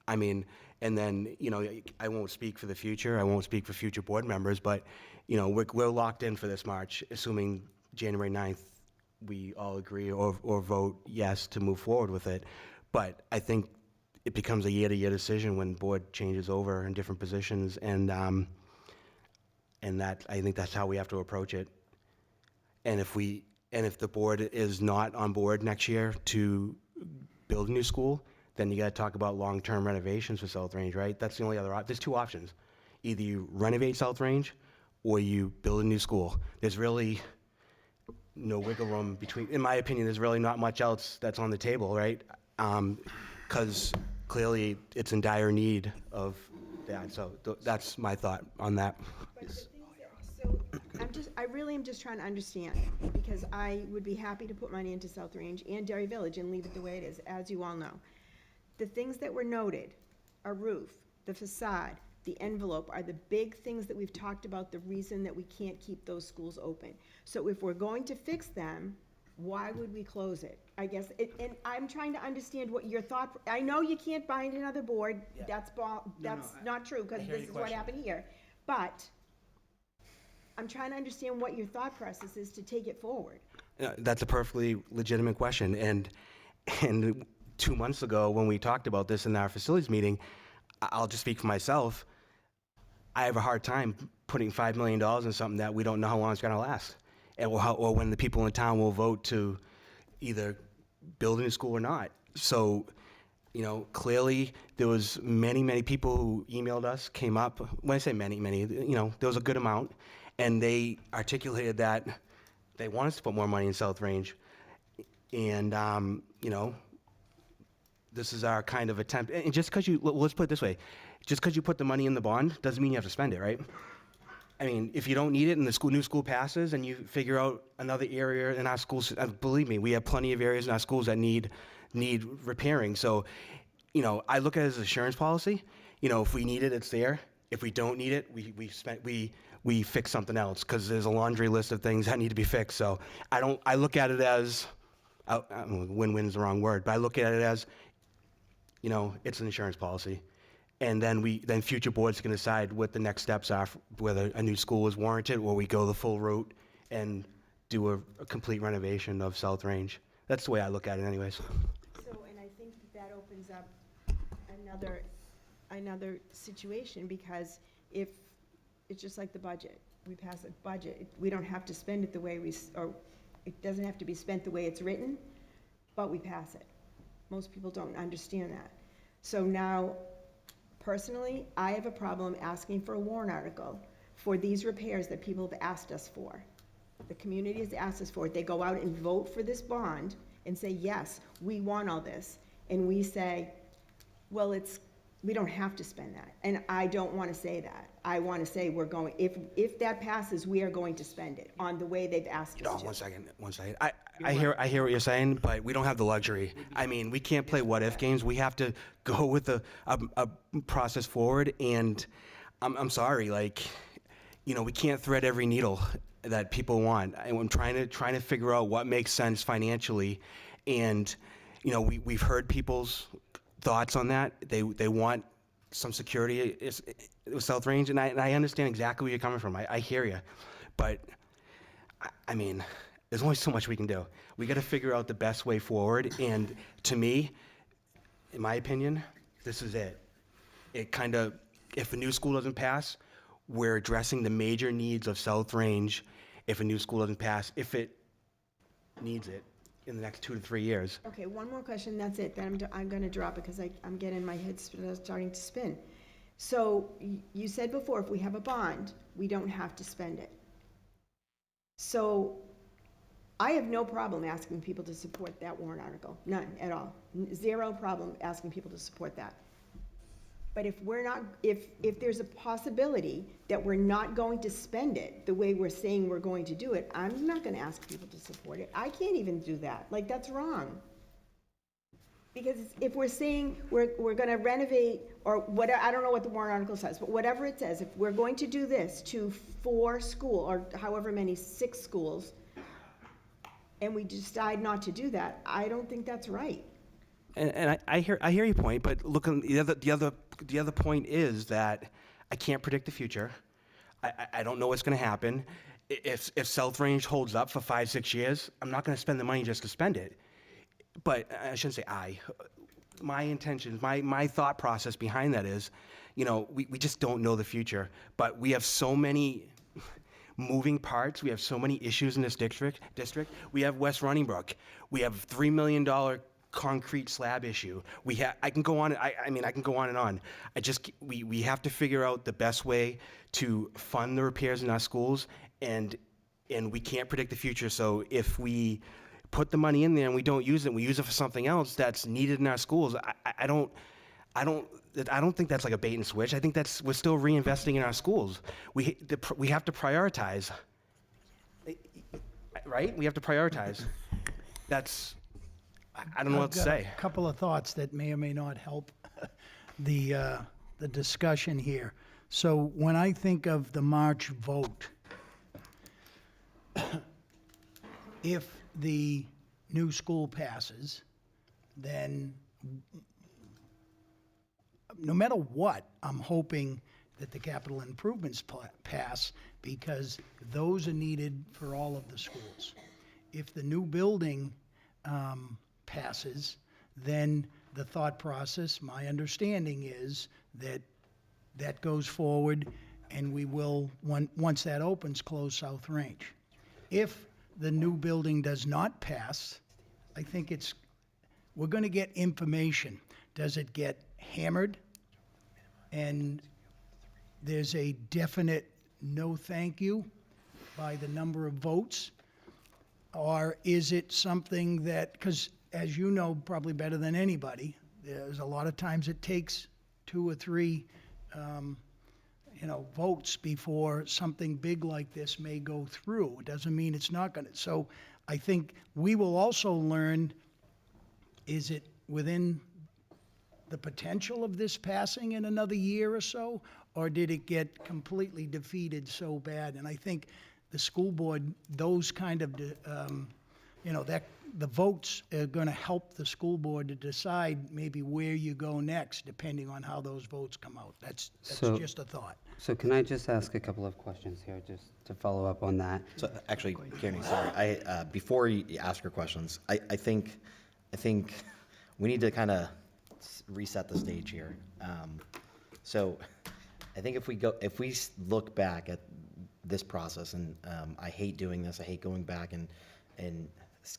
I mean, and then, you know, I won't speak for the future, I won't speak for future board members, but, you know, we're locked in for this March, assuming January 9th, we all agree or vote yes to move forward with it. But I think it becomes a year-to-year decision when board changes over in different positions, and that, I think that's how we have to approach it. And if the board is not on board next year to build a new school, then you gotta talk about long-term renovations for South Range, right? That's the only other there's 2 options. Either you renovate South Range or you build a new school. There's really no wiggle room between, in my opinion, there's really not much else that's on the table, right? Because clearly it's in dire need of that. So that's my thought on that. But the things that, so I really am just trying to understand, because I would be happy to put money into South Range and Derry Village and leave it the way it is, as you all know. The things that were noted, a roof, the facade, the envelope, are the big things that we've talked about, the reason that we can't keep those schools open. So if we're going to fix them, why would we close it? I guess, and I'm trying to understand what your thought, I know you can't bind another board, that's not true, because this is what happened here. But I'm trying to understand what your thought process is to take it forward. That's a perfectly legitimate question. And 2 months ago, when we talked about this in our facilities meeting, I'll just speak for myself, I have a hard time putting $5 million in something that we don't know how long it's gonna last. Or when the people in town will vote to either build a new school or not. So, you know, clearly there was many people who emailed us, came up, when I say many, you know, there was a good amount, and they articulated that they want us to put more money in South Range. And, you know, this is our kind of attempt. And just because let's put it this way, just because you put the money in the bond doesn't mean you have to spend it, right? I mean, if you don't need it and the new school passes and you figure out another area in our schools, believe me, we have plenty of areas in our schools that need repairing. So, you know, I look at it as an insurance policy. You know, if we need it, it's there. If we don't need it, we fix something else, because there's a laundry list of things that need to be fixed. So I look at it as, win-win is the wrong word, but I look at it as, you know, it's an insurance policy. And then future boards can decide what the next steps are, whether a new school is warranted or we go the full route and do a complete renovation of South Range. That's the way I look at it anyways. So, and I think that opens up another situation, because if, it's just like the budget. We pass a budget, we don't have to spend it the way or it doesn't have to be spent the way it's written, but we pass it. Most people don't understand that. So now, personally, I have a problem asking for a warrant article for these repairs that people have asked us for. The community has asked us for it. They go out and vote for this bond and say, yes, we want all this. And we say, well, we don't have to spend that. And I don't want to say that. I want to say if that passes, we are going to spend it on the way they've asked us to. One second. I hear what you're saying, but we don't have the luxury. I mean, we can't play what-if games. We have to go with a process forward, and I'm sorry, like, you know, we can't thread every needle that people want. I'm trying to figure out what makes sense financially, and, you know, we've heard people's thoughts on that. They want some security with South Range, and I understand exactly where you're coming from. I hear you, but I mean, there's only so much we can do. We got to figure out the best way forward, and to me, in my opinion, this is it. It kind of, if a new school doesn't pass, we're addressing the major needs of South Range. If a new school doesn't pass, if it needs it, in the next 2 to 3 years. Okay, one more question, that's it, then I'm gonna drop it, because I'm getting, my head's starting to spin. So, you said before, if we have a bond, we don't have to spend it. So, I have no problem asking people to support that warrant article, none at all. Zero problem asking people to support that. But if we're not, if there's a possibility that we're not going to spend it the way we're saying we're going to do it, I'm not gonna ask people to support it. I can't even do that, like, that's wrong. Because if we're saying we're gonna renovate, or whatever, I don't know what the warrant article says, but whatever it says, if we're going to do this to 4 school, or however many, 6 schools, and we decide not to do that, I don't think that's right. And I hear your point, but look, the other point is that I can't predict the future. I don't know what's going to happen. If South Range holds up for 5-6 years, I'm not going to spend the money just to spend it. But I shouldn't say I. My intentions, my thought process behind that is, you know, we just don't know the future. But we have so many moving parts. We have so many issues in this district. We have West Runningbrook. We have $3 million concrete slab issue. I can go on. I mean, I can go on and on. We have to figure out the best way to fund the repairs in our schools, and we can't predict the future. So if we put the money in there and we don't use it, we use it for something else that's needed in our schools. I don't think that's like a bait and switch. I think we're still reinvesting in our schools. We have to prioritize, right? We have to prioritize. I don't know what to say. I've got a couple of thoughts that may or may not help the discussion here. So when I think of the March vote, if the new school passes, then no matter what, I'm hoping that the capital improvements pass, because those are needed for all of the schools. If the new building passes, then the thought process, my understanding is that that goes forward, and we will, once that opens, close South Range. If the new building does not pass, I think we're going to get information. Does it get hammered and there's a definite no thank you by the number of votes? Or is it something that, because as you know probably better than anybody, there's a lot of times it takes 2 or 3 votes before something big like this may go through. It doesn't mean it's not going to. So I think we will also learn, is it within the potential of this passing in another year or so, or did it get completely defeated so bad? And I think the school board, those kind of, that the votes are going to help the school board to decide maybe where you go next, depending on how those votes come out. That's just a thought. So can I just ask a couple of questions here, just to follow up on that? So actually, Kearney, sorry, before you ask your questions, I think we need to kind of reset the stage here. So I think if we look back at this process, and I hate doing this, I hate going back and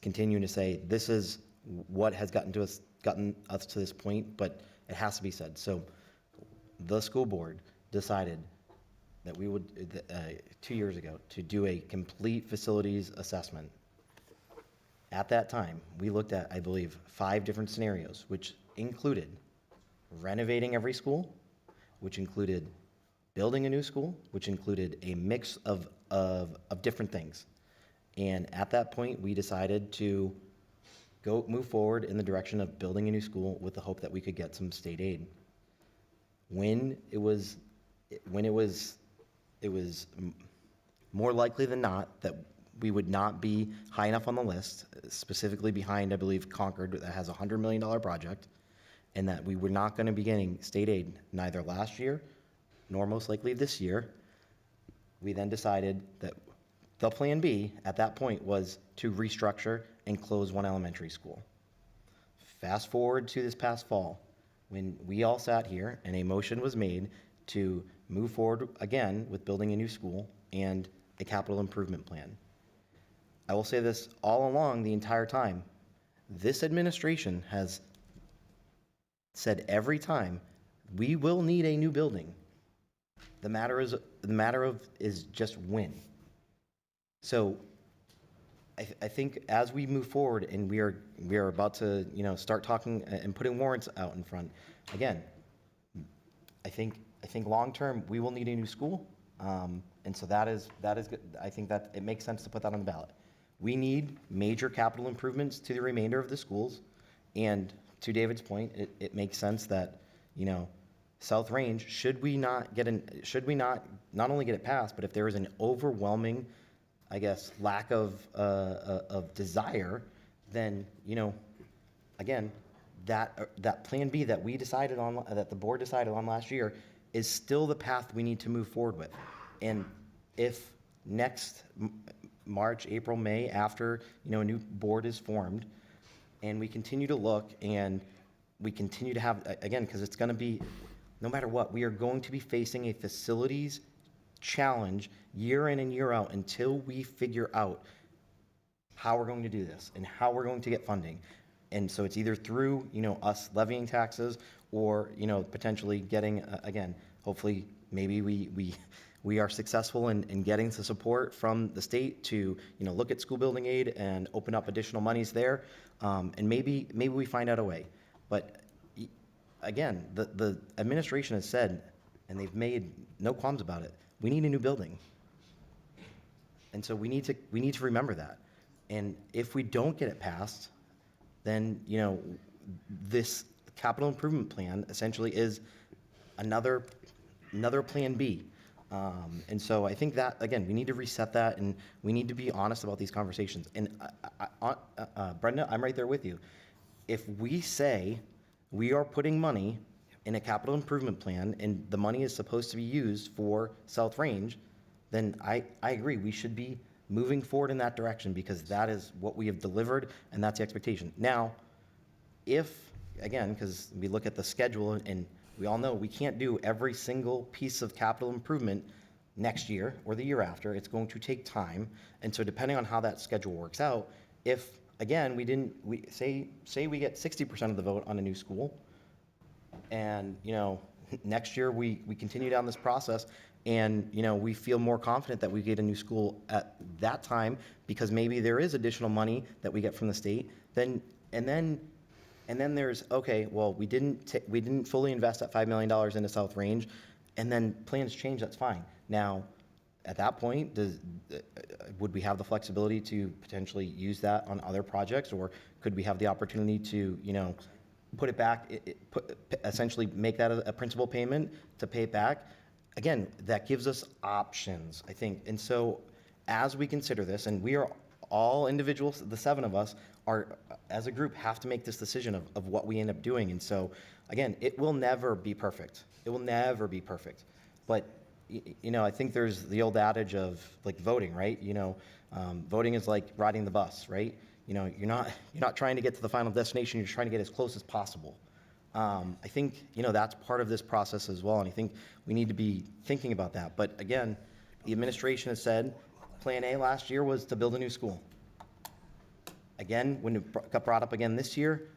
continuing to say this is what has gotten us to this point, but it has to be said. So the school board decided that we would 2 years ago to do a complete facilities assessment. At that time, we looked at, I believe, 5 different scenarios, which included renovating every school, which included building a new school, which included a mix of different things. And at that point, we decided to move forward in the direction of building a new school with the hope that we could get some state aid. When it was more likely than not that we would not be high enough on the list, specifically behind, I believe, Concord, that has a $100 million project, and that we were not going to be getting state aid neither last year nor most likely this year. We then decided that the plan B at that point was to restructure and close one elementary school. Fast forward to this past fall, when we all sat here and a motion was made to move forward again with building a new school and a capital improvement plan. I will say this all along the entire time, This administration has said every time, we will need a new building. The matter is just when. So I think as we move forward and we are about to, start talking and putting warrants out in front, again, I think long-term, we will need a new school. And so that is good. I think that it makes sense to put that on the ballot. We need major capital improvements to the remainder of the schools. And to David's point, it makes sense that, South Range, should we not only get it passed, but if there is an overwhelming, I guess, lack of desire, then, again, that plan B that we decided on, that the board decided on last year, is still the path we need to move forward with. And if next March, April, May, after, a new board is formed, and we continue to look and we continue to have, again, because it's going to be, no matter what, we are going to be facing a facilities challenge year in and year out until we figure out how we're going to do this and how we're going to get funding. And so it's either through, us levying taxes or, potentially getting, again, hopefully, maybe we are successful in getting the support from the state to, look at school building aid and open up additional monies there. And maybe we find out a way. But again, the administration has said, and they've made no qualms about it, we need a new building. And so we need to remember that. And if we don't get it passed, then, this capital improvement plan essentially is another plan B. And so I think that, again, we need to reset that, and we need to be honest about these conversations. And Brenda, I'm right there with you. If we say we are putting money in a capital improvement plan and the money is supposed to be used for South Range, then I agree, we should be moving forward in that direction, because that is what we have delivered and that's the expectation. Now, if, again, because we look at the schedule and we all know we can't do every single piece of capital improvement next year or the year after, it's going to take time. And so depending on how that schedule works out, if, again, we say we get 60% of the vote on a new school, and, next year we continue down this process, and, we feel more confident that we get a new school at that time because maybe there is additional money that we get from the state, then there's, okay, well, we didn't fully invest that $5 million into South Range, and then plans change, that's fine. Now, at that point, would we have the flexibility to potentially use that on other projects, or could we have the opportunity to, put it back, essentially make that a principal payment to pay it back? Again, that gives us options, I think. And so as we consider this, and we are all individuals, the 7 of us are, as a group, have to make this decision of what we end up doing. And so, again, it will never be perfect. It will never be perfect. But, I think there's the old adage of, like, voting, right? Voting is like riding the bus, right? You're not trying to get to the final destination, you're trying to get as close as possible. I think, that's part of this process as well, and I think we need to be thinking about that. But again, the administration has said Plan A last year was to build a new school. Again, when it got brought up again this year,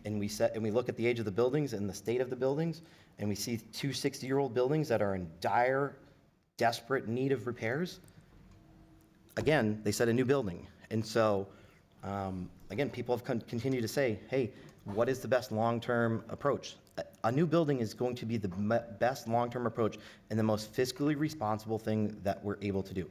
and we look at the age of the buildings and the state of the buildings, and we see 2 60-year-old buildings that are in dire, desperate need of repairs. Again, they said a new building. And so, again, people have continued to say, hey, what is the best long-term approach? A new building is going to be the best long-term approach and the most fiscally responsible thing that we're able to do.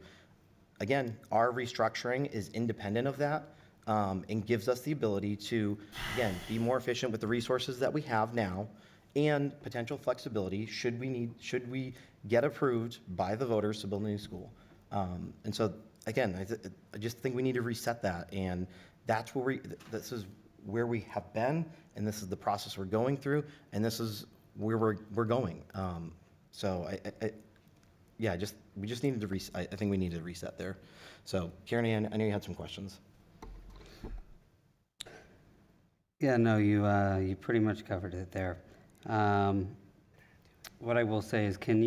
Again, our restructuring is independent of that, and gives us the ability to, again, be more efficient with the resources that we have now, and potential flexibility should we get approved by the voters to build a new school. And so, again, I just think we need to reset that, and that's where this is where we have been, and this is the process we're going through, and this is where we're going. So we just needed to I think we need to reset there. So Karen, I know you had some questions. Yeah, no, you pretty much covered it there. What I will say is, can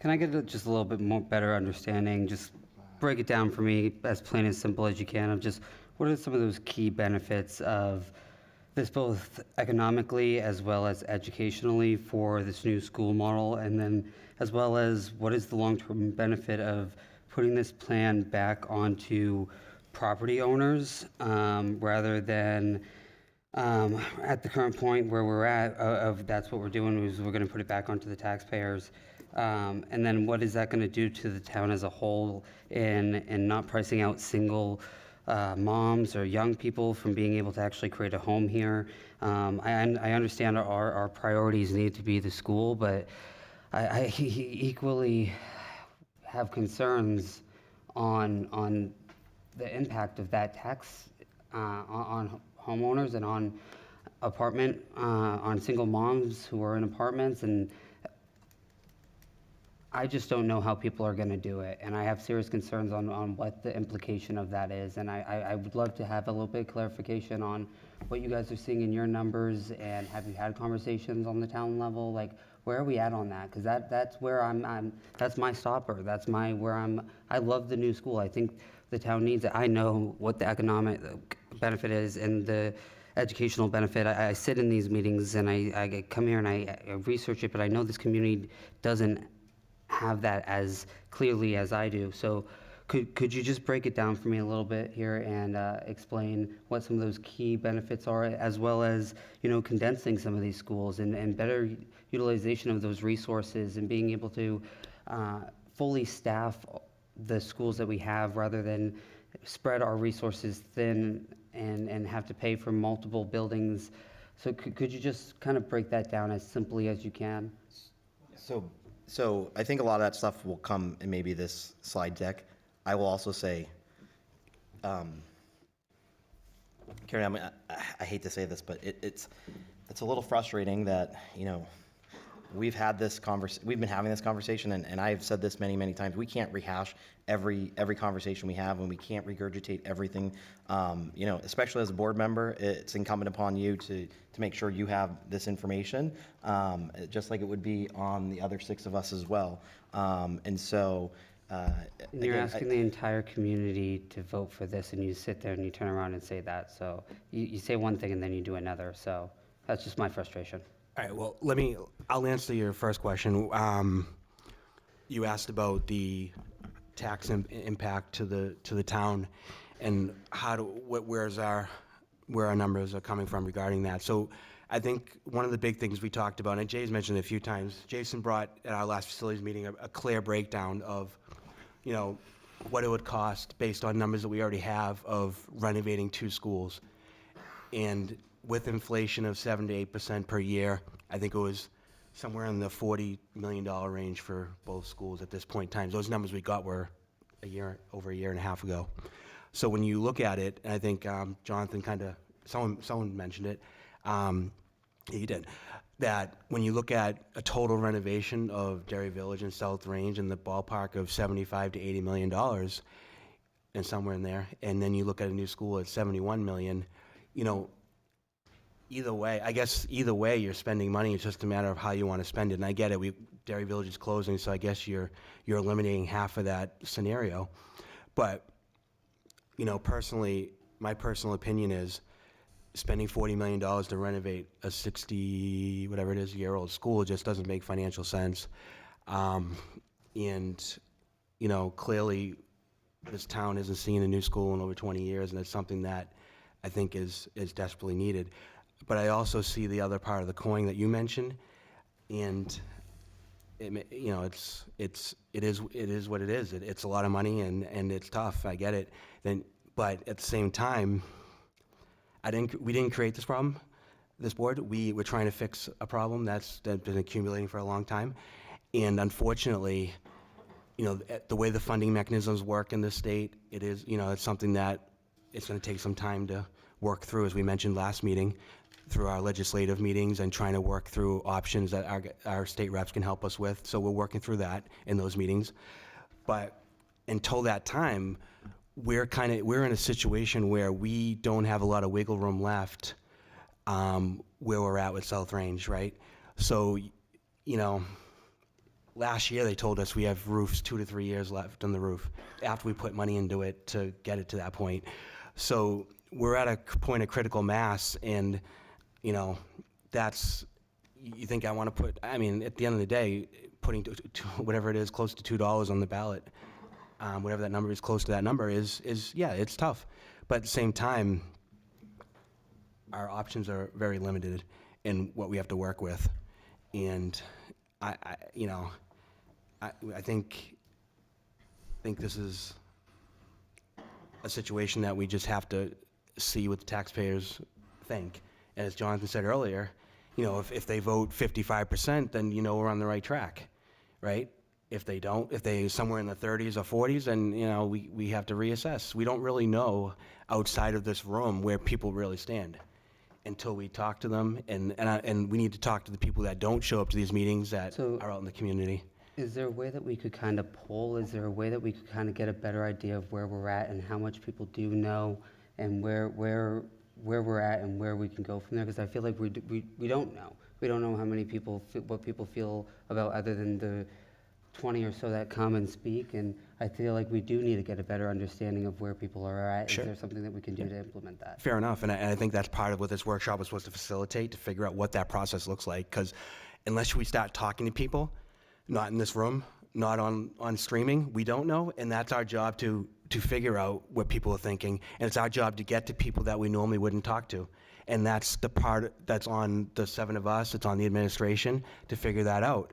I get just a little bit more better understanding? Just break it down for me as plain and simple as you can of just what are some of those key benefits of this, both economically as well as educationally, for this new school model? And then as well as what is the long-term benefit of putting this plan back onto property owners rather than at the current point where we're at, of that's what we're doing, is we're going to put it back onto the taxpayers. And then what is that going to do to the town as a whole in not pricing out single moms or young people from being able to actually create a home here? I understand our priorities need to be the school, but I equally have concerns on the impact of that tax on homeowners and on on single moms who are in apartments. And I just don't know how people are going to do it, and I have serious concerns on what the implication of that is. And I would love to have a little bit of clarification on what you guys are seeing in your numbers, and have you had conversations on the town level? Like, where are we at on that? Because that's where that's my stopper. That's I love the new school. I think the town needs it. I know what the economic benefit is and the educational benefit. I sit in these meetings and I come here and I research it, but I know this community doesn't have that as clearly as I do. So could you just break it down for me a little bit here and explain what some of those key benefits are, as well as, condensing some of these schools and better utilization of those resources and being able to fully staff the schools that we have, rather than spread our resources thin and have to pay for multiple buildings. So could you just kind of break that down as simply as you can? So I think a lot of that stuff will come in maybe this slide deck. I will also say, Karen, I hate to say this, but it's a little frustrating that, we've been having this conversation, and I've said this many, many times. We can't rehash every conversation we have, and we can't regurgitate everything. Especially as a board member, it's incumbent upon you to make sure you have this information, just like it would be on the other 6 of us as well. And so, You're asking the entire community to vote for this, and you sit there and you turn around and say that. So you say one thing and then you do another. So that's just my frustration. All right, well, I'll answer your first question. You asked about the tax impact to the town, and where our numbers are coming from regarding that. So I think one of the big things we talked about, and Jay's mentioned it a few times, Jason brought at our last facilities meeting a clear breakdown of, what it would cost based on numbers that we already have of renovating 2 schools. And with inflation of 7 to 8% per year, I think it was somewhere in the $40 million range for both schools at this point in time. Those numbers we got were over a year and a half ago. So when you look at it, and I think Jonathan someone mentioned it, he did, that when you look at a total renovation of Derry Village and South Range in the ballpark of $75 to $80 million, and somewhere in there, and then you look at a new school at $71 million, either way, you're spending money. It's just a matter of how you want to spend it. And I get it. Derry Village is closing, so I guess you're eliminating half of that scenario. But, personally, my personal opinion is spending $40 million to renovate a 60-year-old school just doesn't make financial sense. Clearly, this town isn't seeing a new school in over 20 years, and it's something that I think is desperately needed. But I also see the other part of the coin that you mentioned, and it is what it is. It's a lot of money, and it's tough. I get it. But at the same time, we didn't create this problem, this board. We're trying to fix a problem that's been accumulating for a long time, and unfortunately, the way the funding mechanisms work in this state, it's something that it's going to take some time to work through, as we mentioned last meeting, through our legislative meetings and trying to work through options that our state reps can help us with. So we're working through that in those meetings. But until that time, we're in a situation where we don't have a lot of wiggle room left where we're at with South Range, right? So, last year they told us we have roofs 2 to 3 years left on the roof after we put money into it to get it to that point. So we're at a point of critical mass, and, you know, that's, you think I want to put, I mean, at the end of the day, putting whatever it is, close to $2 on the ballot, whatever that number is, close to that number is, yeah, it's tough. But at the same time, our options are very limited in what we have to work with. And I you know, I think this is a situation that we just have to see what the taxpayers think. And as Jonathan said earlier, you know, if they vote 55%, then you know we're on the right track, right? If they don't, if they somewhere in the 30s or 40s, then, you know, we have to reassess. We don't really know outside of this room where people really stand until we talk to them, and we need to talk to the people that don't show up to these meetings that are out in the community. Is there a way that we could kind of poll? Is there a way that we could kind of get a better idea of where we're at and how much people do know, and where we're at and where we can go from there? Because I feel like we don't know. We don't know how many people, what people feel about, other than the 20 or so that come and speak, and I feel like we do need to get a better understanding of where people are at. Sure. Is there something that we can do to implement that? Fair enough, and I think that's part of what this workshop was supposed to facilitate, to figure out what that process looks like, because unless we start talking to people, not in this room, not on streaming, we don't know, and that's our job to figure out what people are thinking, and it's our job to get to people that we normally wouldn't talk to. And that's the part that's on the 7 of us, it's on the administration to figure that out.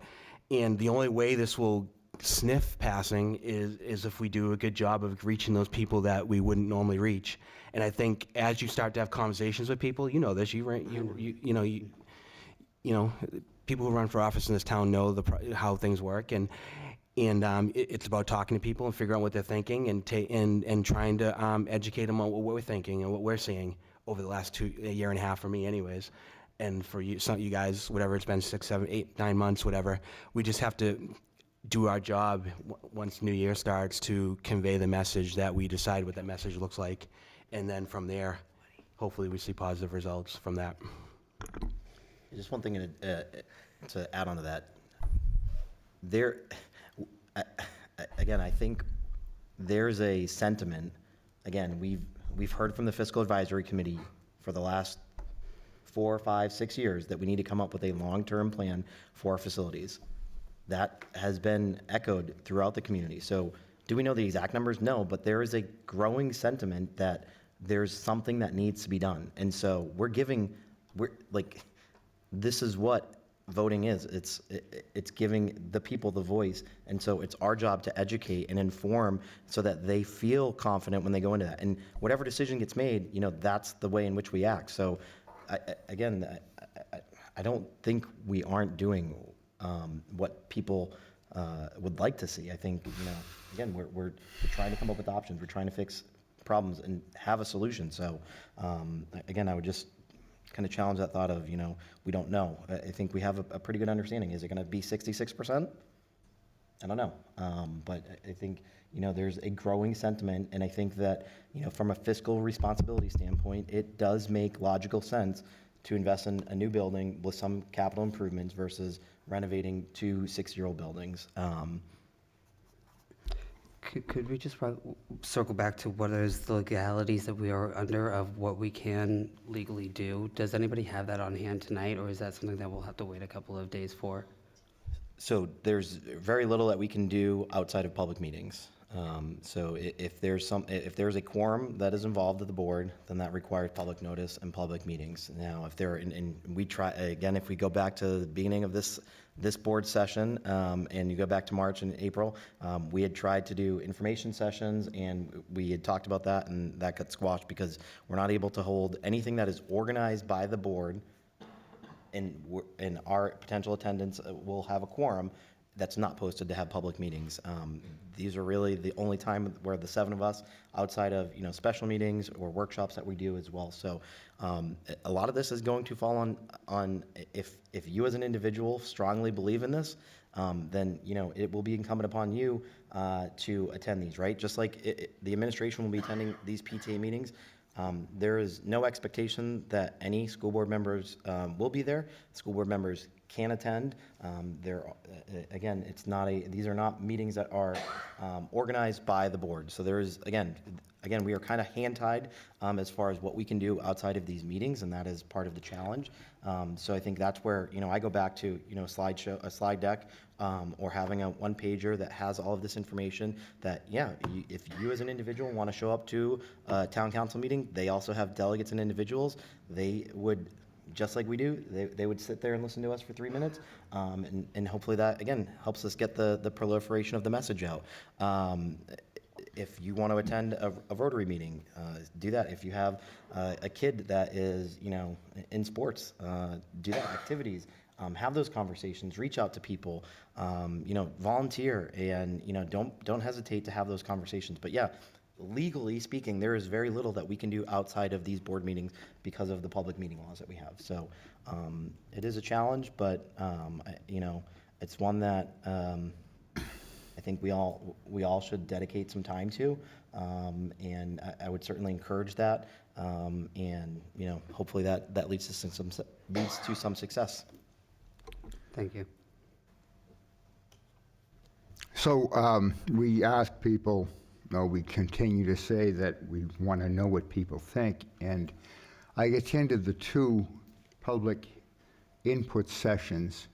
And the only way this will sniff passing is if we do a good job of reaching those people that we wouldn't normally reach. And I think as you start to have conversations with people, you know this, you know, people who run for office in this town know how things work, and it's about talking to people and figuring out what they're thinking, and trying to educate them on what we're thinking and what we're seeing over the last a year and a half, for me anyways, and for you, some of you guys, whatever it's been, 6, 7, 8, 9 months, whatever. We just have to do our job once New Year starts to convey the message that we decide what that message looks like, and then from there, hopefully we see positive results from that. Just one thing to add on to that. Again, I think there's a sentiment. Again, we've heard from the Fiscal Advisory Committee for the last 4, 5, 6 years that we need to come up with a long-term plan for our facilities. That has been echoed throughout the community. So, do we know the exact numbers? No, but there is a growing sentiment that there's something that needs to be done, and so this is what voting is. It's giving the people the voice, and so it's our job to educate and inform so that they feel confident when they go into that. And whatever decision gets made, you know, that's the way in which we act. So, I don't think we aren't doing what people would like to see. I think, you know, again, we're trying to come up with options. We're trying to fix problems and have a solution. So, again, I would just kind of challenge that thought of, you know, we don't know. I think we have a pretty good understanding. Is it going to be 66%? I don't know. But I think, you know, there's a growing sentiment, and I think that, you know, from a fiscal responsibility standpoint, it does make logical sense to invest in a new building with some capital improvements versus renovating 2 6-year-old buildings. Could we just circle back to what is the legalities that we are under of what we can legally do? Does anybody have that on hand tonight, or is that something that we'll have to wait a couple of days for? So there's very little that we can do outside of public meetings. So if there's a quorum that is involved at the board, then that requires public notice and public meetings. Now, if there, and we try, again, if we go back to the beginning of this board session, and you go back to March and April, we had tried to do information sessions, and we had talked about that, and that got squashed because we're not able to hold anything that is organized by the board, and our potential attendance will have a quorum that's not posted to have public meetings. These are really the only time where the 7 of us, outside of, you know, special meetings or workshops that we do as well. So a lot of this is going to fall on if you as an individual strongly believe in this, then, you know, it will be incumbent upon you to attend these, right? Just like the administration will be attending these PTA meetings. There is no expectation that any school board members will be there. School board members can attend. Again, these are not meetings that are organized by the board. So there is, again, we are kind of hand-tied as far as what we can do outside of these meetings, and that is part of the challenge. So I think that's where, I go back to, a slide deck, or having a one-pager that has all of this information that, if you as an individual want to show up to a town council meeting, they also have delegates and individuals. They would, just like we do, they would sit there and listen to us for 3 minutes. And hopefully that, again, helps us get the proliferation of the message out. If you want to attend a Rotary meeting, do that. If you have a kid that is, in sports, do that, activities. Have those conversations, reach out to people, volunteer, and, don't hesitate to have those conversations. But yeah, legally speaking, there is very little that we can do outside of these board meetings because of the public meeting laws that we have. So it is a challenge, but, it's one that I think we all should dedicate some time to, and I would certainly encourage that, and hopefully that leads to some success. Thank you. So we ask people, we continue to say that we want to know what people think, and I attended the 2 public input sessions,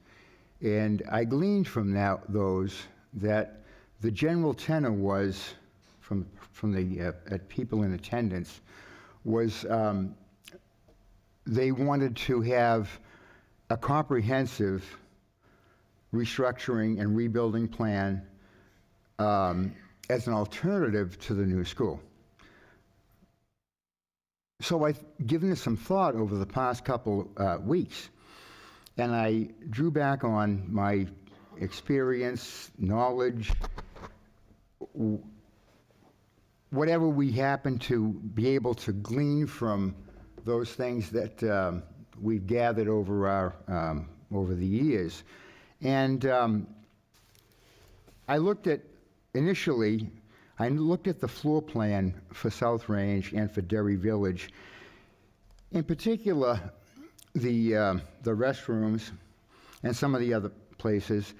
and I gleaned from those that the general tenor was, from the people in attendance, was they wanted to have a comprehensive restructuring and rebuilding plan as an alternative to the new school. So I've given this some thought over the past couple weeks, and I drew back on my experience, knowledge, whatever we happen to be able to glean from those things that we've gathered over the years. And initially, I looked at the floor plan for South Range and for Derry Village. In particular, the restrooms and some of the other places,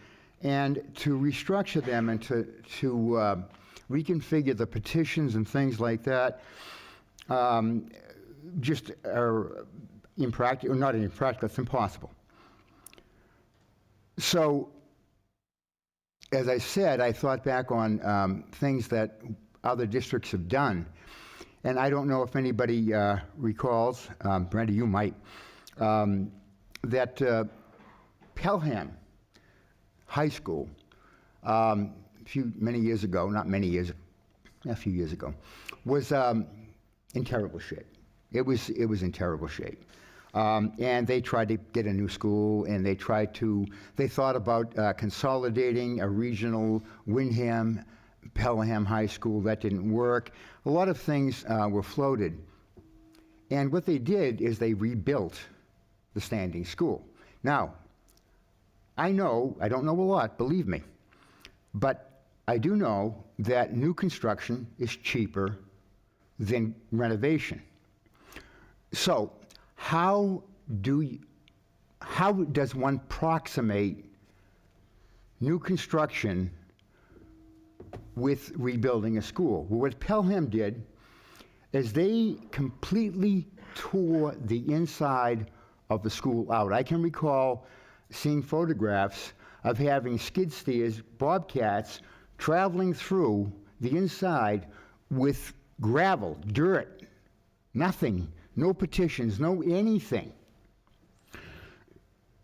and to restructure them and to reconfigure the petitions and things like that just are impractical, not impractical, it's impossible. So, as I said, I thought back on things that other districts have done, and I don't know if anybody recalls, Brenda, you might, that Pelham High School, a few years ago, was in terrible shape. It was in terrible shape. And they tried to get a new school, and they thought about consolidating a regional Windham, Pelham High School. That didn't work. A lot of things were floated. And what they did is they rebuilt the standing school. Now, I don't know a lot, believe me, but I do know that new construction is cheaper than renovation. So, how does one approximate new construction with rebuilding a school? Well, what Pelham did is they completely tore the inside of the school out. I can recall seeing photographs of having skid steers, bobcats, traveling through the inside with gravel, dirt, nothing, no petitions, no anything.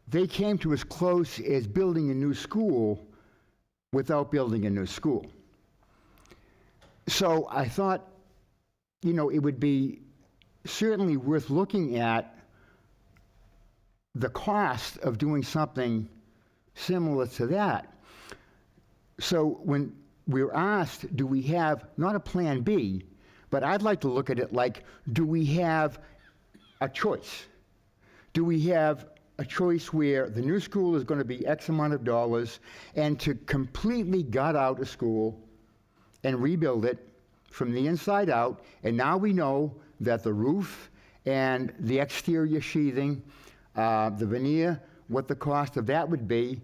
They came to as close as building a new school without building a new school. So I thought, it would be certainly worth looking at the cost of doing something similar to that. So when we're asked, do we have, not a plan B, but I'd like to look at it like, do we have a choice? Do we have a choice where the new school is going to be X amount of dollars, and to completely gut out a school and rebuild it from the inside out, and now we know that the roof and the exterior sheathing, the veneer what the cost of that would be.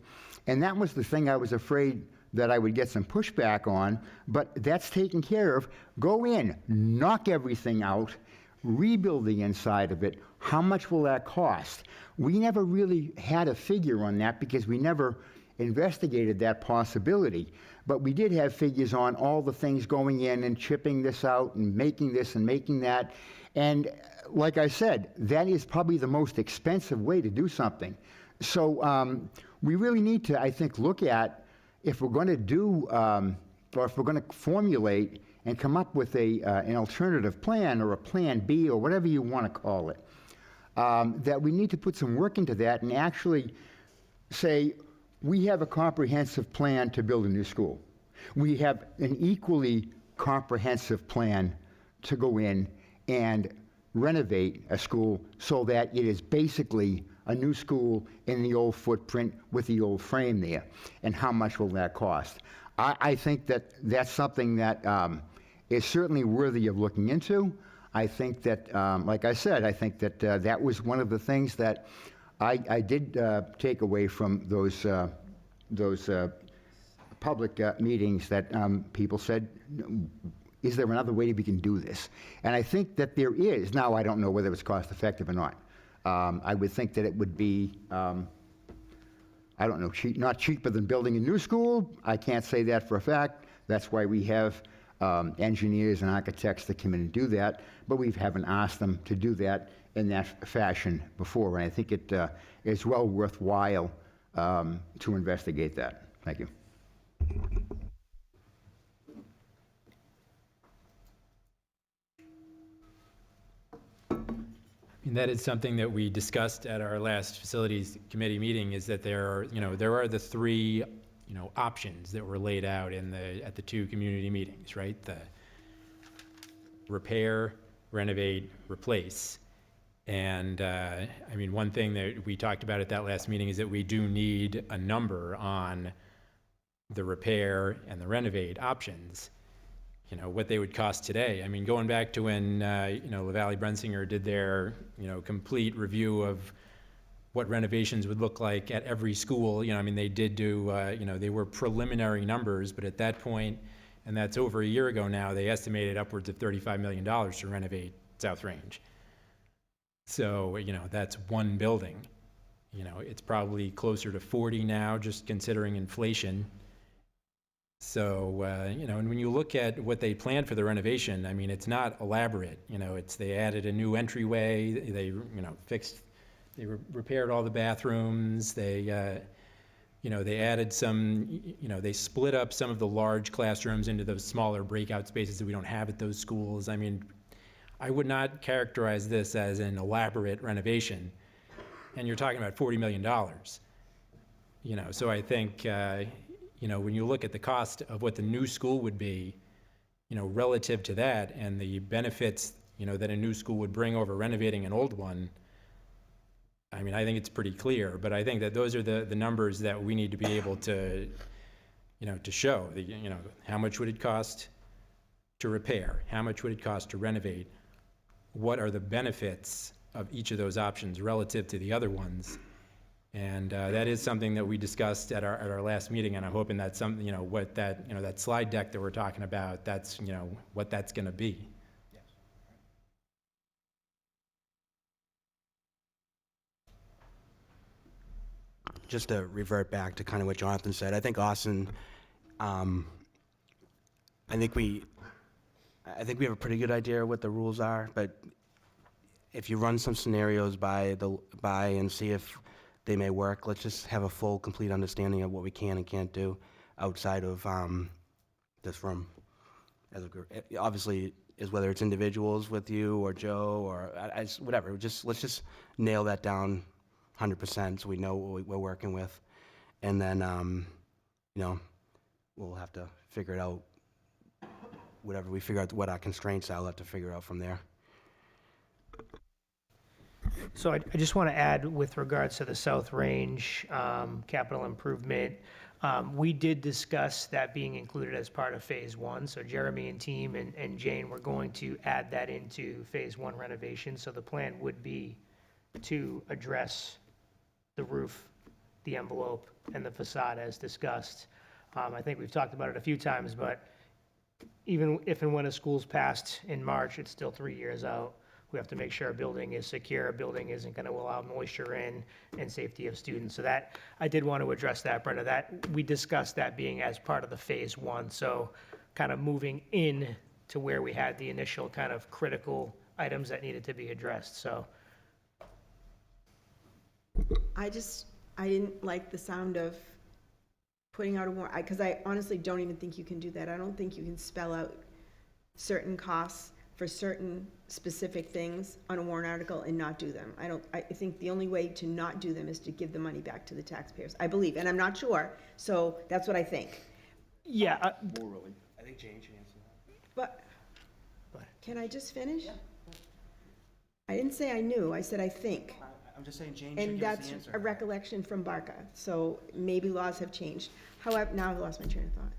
And that was the thing I was afraid that I would get some pushback on, but that's taken care of. Go in, knock everything out, rebuild the inside of it. How much will that cost? We never really had a figure on that because we never investigated that possibility. But we did have figures on all the things going in and chipping this out and making this and making that. And like I said, that is probably the most expensive way to do something. So we really need to, I think, look at if we're going to do, or if we're going to formulate and come up with an alternative plan or a plan B or whatever you want to call it, that we need to put some work into that and actually say, we have a comprehensive plan to build a new school. We have an equally comprehensive plan to go in and renovate a school so that it is basically a new school in the old footprint with the old frame there. And how much will that cost? I think that that's something that is certainly worthy of looking into. I think that, like I said, I think that that was one of the things that I did take away from those public meetings, that people said, is there another way we can do this? And I think that there is. Now, I don't know whether it's cost effective or not. I would think that it would be, I don't know, not cheaper than building a new school. I can't say that for a fact. That's why we have engineers and architects that come in and do that, but we haven't asked them to do that in that fashion before. And I think it is well worthwhile to investigate that. Thank you. And that is something that we discussed at our last facilities committee meeting, is that there are the three, options that were laid out at the two community meetings, right? The repair, renovate, replace. And one thing that we talked about at that last meeting is that we do need a number on the repair and the renovate options, what they would cost today. Going back to when, LaValle Brensinger did their, complete review of what renovations would look like at every school, they did do, they were preliminary numbers, but at that point, and that's over a year ago now, they estimated upwards of $35 million to renovate South Range. So, that's one building. It's probably closer to 40 now, just considering inflation. So, and when you look at what they planned for the renovation, it's not elaborate. They added a new entryway, they, they repaired all the bathrooms, they added some, they split up some of the large classrooms into those smaller breakout spaces that we don't have at those schools. I would not characterize this as an elaborate renovation. And you're talking about $40 million. So I think, when you look at the cost of what the new school would be, relative to that and the benefits, that a new school would bring over renovating an old one, I think it's pretty clear. But I think that those are the numbers that we need to be able to, to show. How much would it cost to repair? How much would it cost to renovate? What are the benefits of each of those options relative to the other ones? And that is something that we discussed at our last meeting, and I'm hoping that something, what that, that slide deck that we're talking about, that's, what that's going to be. Just to revert back to kind of what Jonathan said, I think Austin, I think we have a pretty good idea of what the rules are, but if you run some scenarios by and see if they may work, let's just have a full, complete understanding of what we can and can't do outside of this room. Obviously, is whether it's individuals with you or Joe or whatever. Let's just nail that down 100% so we know what we're working with, and then we'll have to figure it out. Whatever we figure out what our constraints are, I'll have to figure out from there. So I just want to add with regards to the South Range capital improvement, we did discuss that being included as part of Phase 1. So Jeremy and team and Jane were going to add that into Phase 1 renovation. So the plan would be to address the roof, the envelope, and the facade as discussed. I think we've talked about it a few times, but even if and when a school's passed in March, it's still 3 years out. We have to make sure a building is secure, a building isn't going to allow moisture in, and safety of students. So that, I did want to address that, Brenda, that we discussed that being as part of the phase one. So kind of moving in to where we had the initial kind of critical items that needed to be addressed, so. I didn't like the sound of putting out a warrant, because I honestly don't even think you can do that. I don't think you can spell out certain costs for certain specific things on a warrant article and not do them. I think the only way to not do them is to give the money back to the taxpayers, I believe, and I'm not sure, so that's what I think. Yeah. I think Jane should answer that. But, can I just finish? I didn't say I knew, I said I think. I'm just saying Jane should And give us that's the answer. a recollection from Barca, so maybe laws have changed. However, now I've lost my train of thought.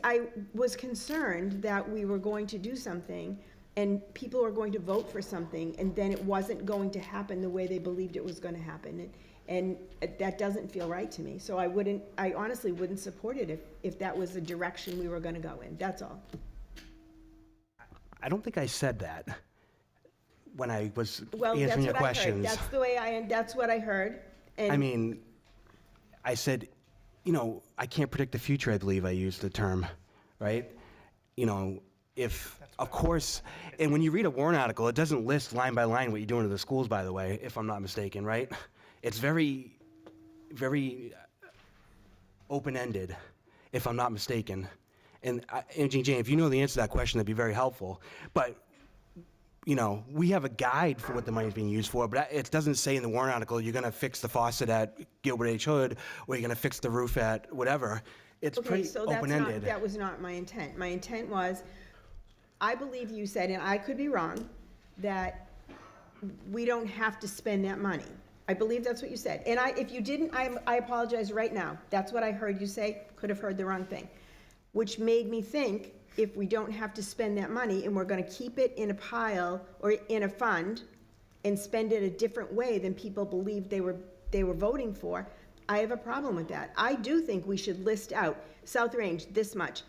I was concerned that we were going to do something and people were going to vote for something and then it wasn't going to happen the way they believed it was going to happen. And that doesn't feel right to me. So I honestly wouldn't support it if that was the direction we were going to go in, that's all. I don't think I said that when I was Well, that's answering your what I heard. questions. That's the way that's what I heard. And I mean, I said, I can't predict the future, I believe I used the term, right? If, of course, and when you read a warrant article, it doesn't list line by line what you're doing to the schools, by the way, if I'm not mistaken, right? It's very, very open-ended, if I'm not mistaken. And Jane, if you know the answer to that question, that'd be very helpful. But we have a guide for what the money's being used for, but it doesn't say in the warrant article, you're gonna fix the faucet at Gilbert H. Hood, or you're gonna fix the roof at whatever. It's okay, pretty so open-ended. that was not my intent. My intent was, I believe you said, and I could be wrong, that we don't have to spend that money. I believe that's what you said. And if you didn't, I apologize right now. That's what I heard you say, could have heard the wrong thing. Which made me think, if we don't have to spend that money and we're going to keep it in a pile or in a fund and spend it a different way than people believed they were voting for, I have a problem with that. I do think we should list out South Range this much,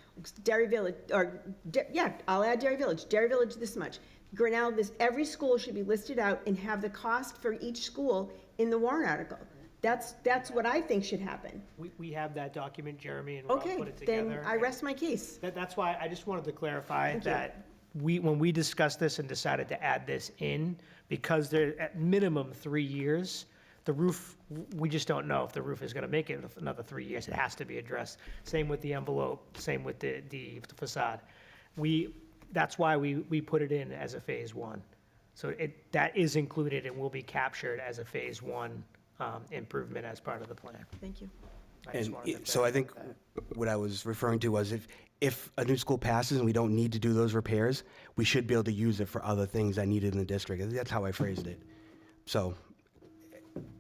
Derry Village, I'll add Derry Village this much, Grinnell this. Every school should be listed out and have the cost for each school in the warrant article. That's what I think should happen. We have that document, Jeremy, and Rob put it together. Okay, then I rest my case. That's why I just wanted to clarify Thank you. that when we discussed this and decided to add this in, because they're at minimum 3 years, the roof, we just don't know if the roof is going to make it another 3 years. It has to be addressed. Same with the envelope, same with the facade. That's why we put it in as a phase one. So that is included and will be captured as a phase one improvement as part of the plan. Thank you. And so I think what I was referring to was if a new school passes and we don't need to do those repairs, we should be able to use it for other things that needed in the district. I think that's how I phrased it. So,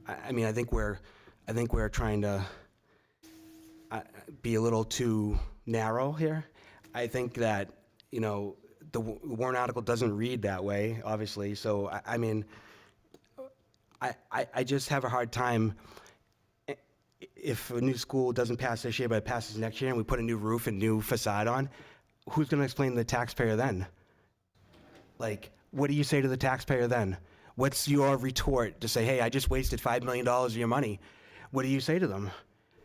I think we're trying to be a little too narrow here. I think that, the warrant article doesn't read that way, obviously. So, I just have a hard time, if a new school doesn't pass this year, but it passes next year, and we put a new roof and new facade on, who's going to explain to the taxpayer then? Like, what do you say to the taxpayer then? What's your retort to say, hey, I just wasted $5 million of your money? What do you say to them?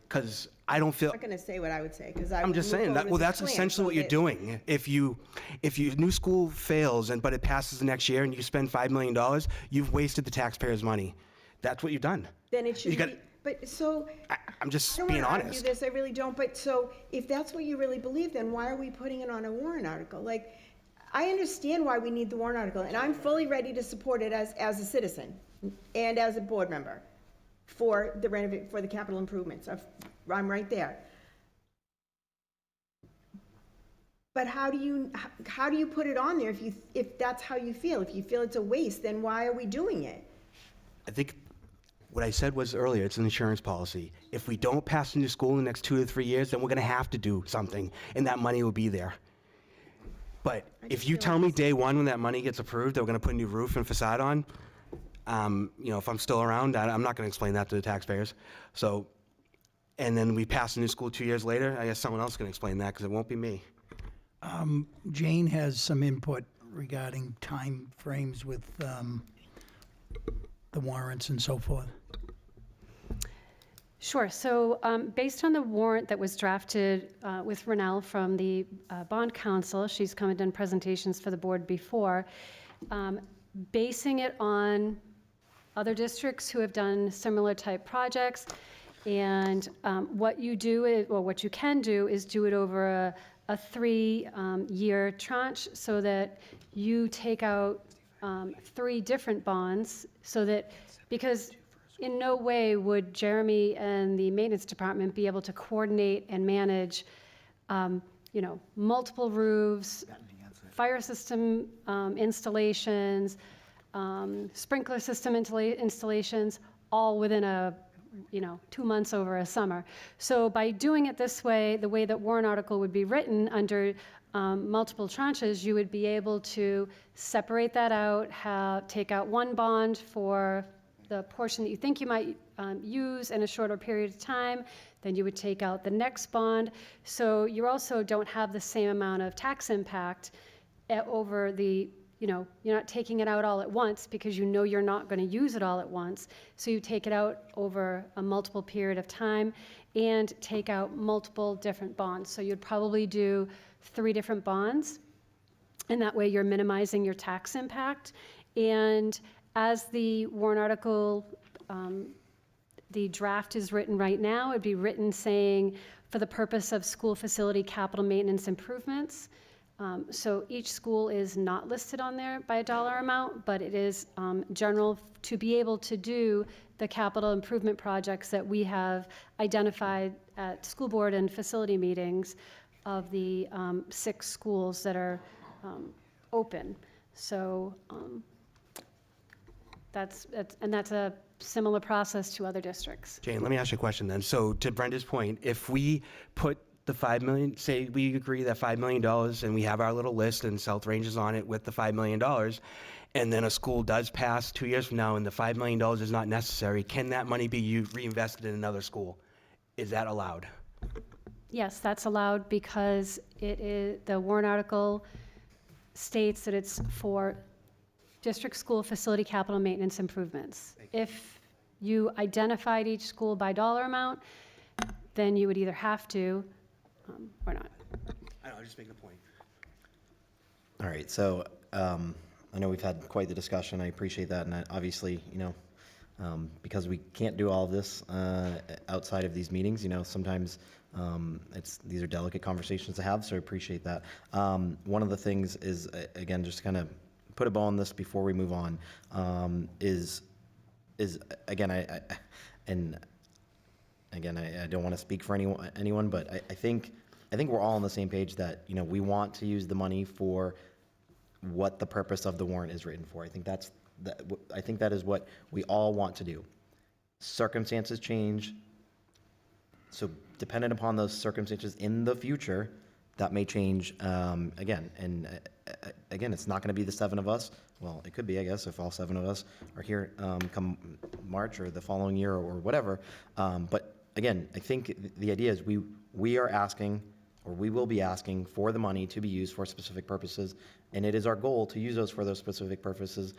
Because I don't feel... I'm not going to say what I would say, because I'm just saying that. Well, that's essentially what you're doing. If your new school fails, but it passes the next year and you spend $5 million, you've wasted the taxpayer's money. That's what you've done. Then it should You got- be, but so... I'm just I don't being want to argue honest. this, I really don't, but so if that's what you really believe, then why are we putting it on a warrant article? Like, I understand why we need the warrant article, and I'm fully ready to support it as a citizen and as a board member for the capital improvements. I'm right there. But how do you put it on there if that's how you feel? If you feel it's a waste, then why are we doing it? I think what I said was earlier, it's an insurance policy. If we don't pass a new school in the next 2 to 3 years, then we're going to have to do something, and that money will be there. But if you tell me day one when that money gets approved, that we're going to put a new roof and facade on, if I'm still around, I'm not going to explain that to the taxpayers. So, and then we pass a new school 2 years later, I guess someone else can explain that because it won't be me. Jane has some input regarding time frames with the warrants and so forth. Sure. So based on the warrant that was drafted with Renelle from the Bond Council, she's come and done presentations for the board before, basing it on other districts who have done similar type projects. And what you do is, or what you can do is do it over a 3-year tranche so that you take out 3 different bonds so that, because in no way would Jeremy and the maintenance department be able to coordinate and manage, multiple roofs, fire system installations, sprinkler system installations, all within 2 months over a summer. So by doing it this way, the way that warrant article would be written under multiple tranches, you would be able to separate that out, take out one bond for the portion that you think you might use in a shorter period of time, then you would take out the next bond. So you also don't have the same amount of tax impact over the, you're not taking it out all at once because you're not going to use it all at once. So you take it out over a multiple period of time and take out multiple different bonds. So you'd probably do 3 different bonds, and that way you're minimizing your tax impact. And as the warrant article, the draft is written right now, it'd be written saying, for the purpose of school facility capital maintenance improvements. So each school is not listed on there by a dollar amount, but it is general to be able to do the capital improvement projects that we have identified at school board and facility meetings of the 6 schools that are open. So that's a similar process to other districts. Jane, let me ask you a question then. So to Brenda's point, if we put the $5 million, say we agree that $5 million and we have our little list and South Range is on it with the $5 million, and then a school does pass 2 years from now and the $5 million is not necessary, can that money be reinvested in another school? Is that allowed? Yes, that's allowed because the warrant article states that it's for district school facility capital maintenance improvements. If you identified each school by dollar amount, then you would either have to or not. I know, I'm just making a point. All right, so I know we've had quite the discussion. I appreciate that, and obviously, because we can't do all of this outside of these meetings, sometimes these are delicate conversations to have, so I appreciate that. One of the things is, again, just kind of put a bow on this before we move on, is again, I don't want to speak for anyone, but I think we're all on the same page that we want to use the money for what the purpose of the warrant is written for. I think that is what we all want to do. Circumstances change, so dependent upon those circumstances in the future, that may change again. And again, it's not going to be the 7 of us. Well, it could be, I guess, if all 7 of us are here come March or the following year or whatever. But again, I think the idea is we are asking, or we will be asking, for the money to be used for specific purposes, and it is our goal to use those for those specific purposes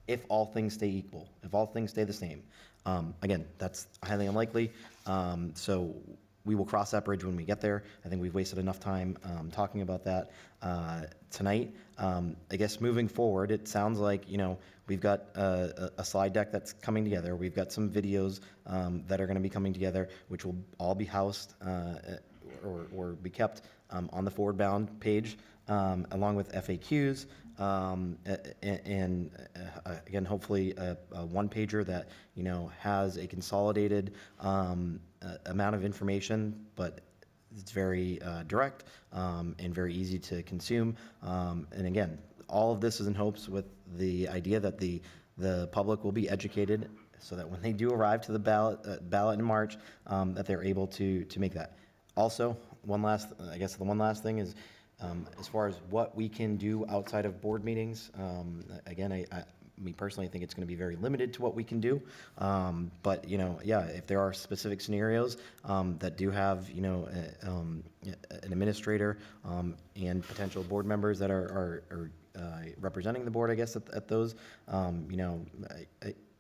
if all things stay equal, if all things stay the same. Again, that's highly unlikely, so we will cross that bridge when we get there. I think we've wasted enough time talking about that tonight. I guess moving forward, it sounds like, we've got a slide deck that's coming together. We've got some videos that are going to be coming together, which will all be housed or be kept on the Forward Bound page, along with FAQs, and again, hopefully a one-pager that, has a consolidated amount of information, but it's very direct and very easy to consume. And again, all of this is in hopes with the idea that the public will be educated so that when they do arrive to the ballot in March, that they're able to make that. Also, the one last thing is, as far as what we can do outside of board meetings, again, me personally, I think it's going to be very limited to what we can do. But, you know, yeah, if there are specific scenarios that do have, you know, an administrator and potential board members that are representing the board, I guess, at those, you know,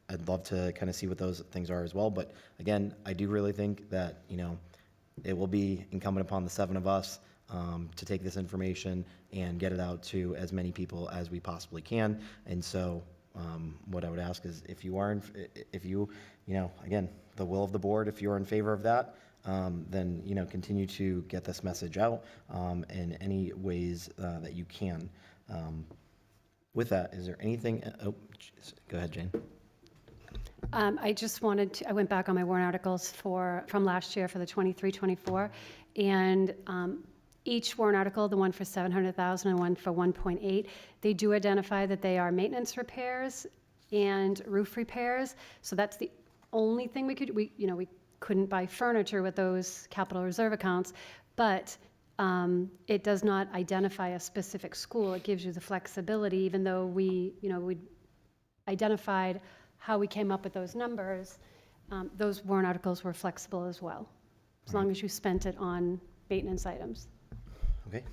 I'd love to kind of see what those things are as well. But again, I do really think that, you know, it will be incumbent upon the 7 of us to take this information and get it out to as many people as we possibly can. And so what I would ask is if you are, if you know, again, the will of the board, if you're in favor of that, then, you know, continue to get this message out in any ways that you can. With that, is there anything, oh, go ahead, Jane. I just wanted to, I went back on my warrant articles from last year for the 23-24, and each warrant article, the one for 700,000 and one for 1.8, they do identify that they are maintenance repairs and roof repairs. So that's the only thing we couldn't buy furniture with those capital reserve accounts, but it does not identify a specific school. It gives you the flexibility, even though we identified how we came up with those numbers. Those warrant articles were flexible as well, as long as you spent it on maintenance items. Okay.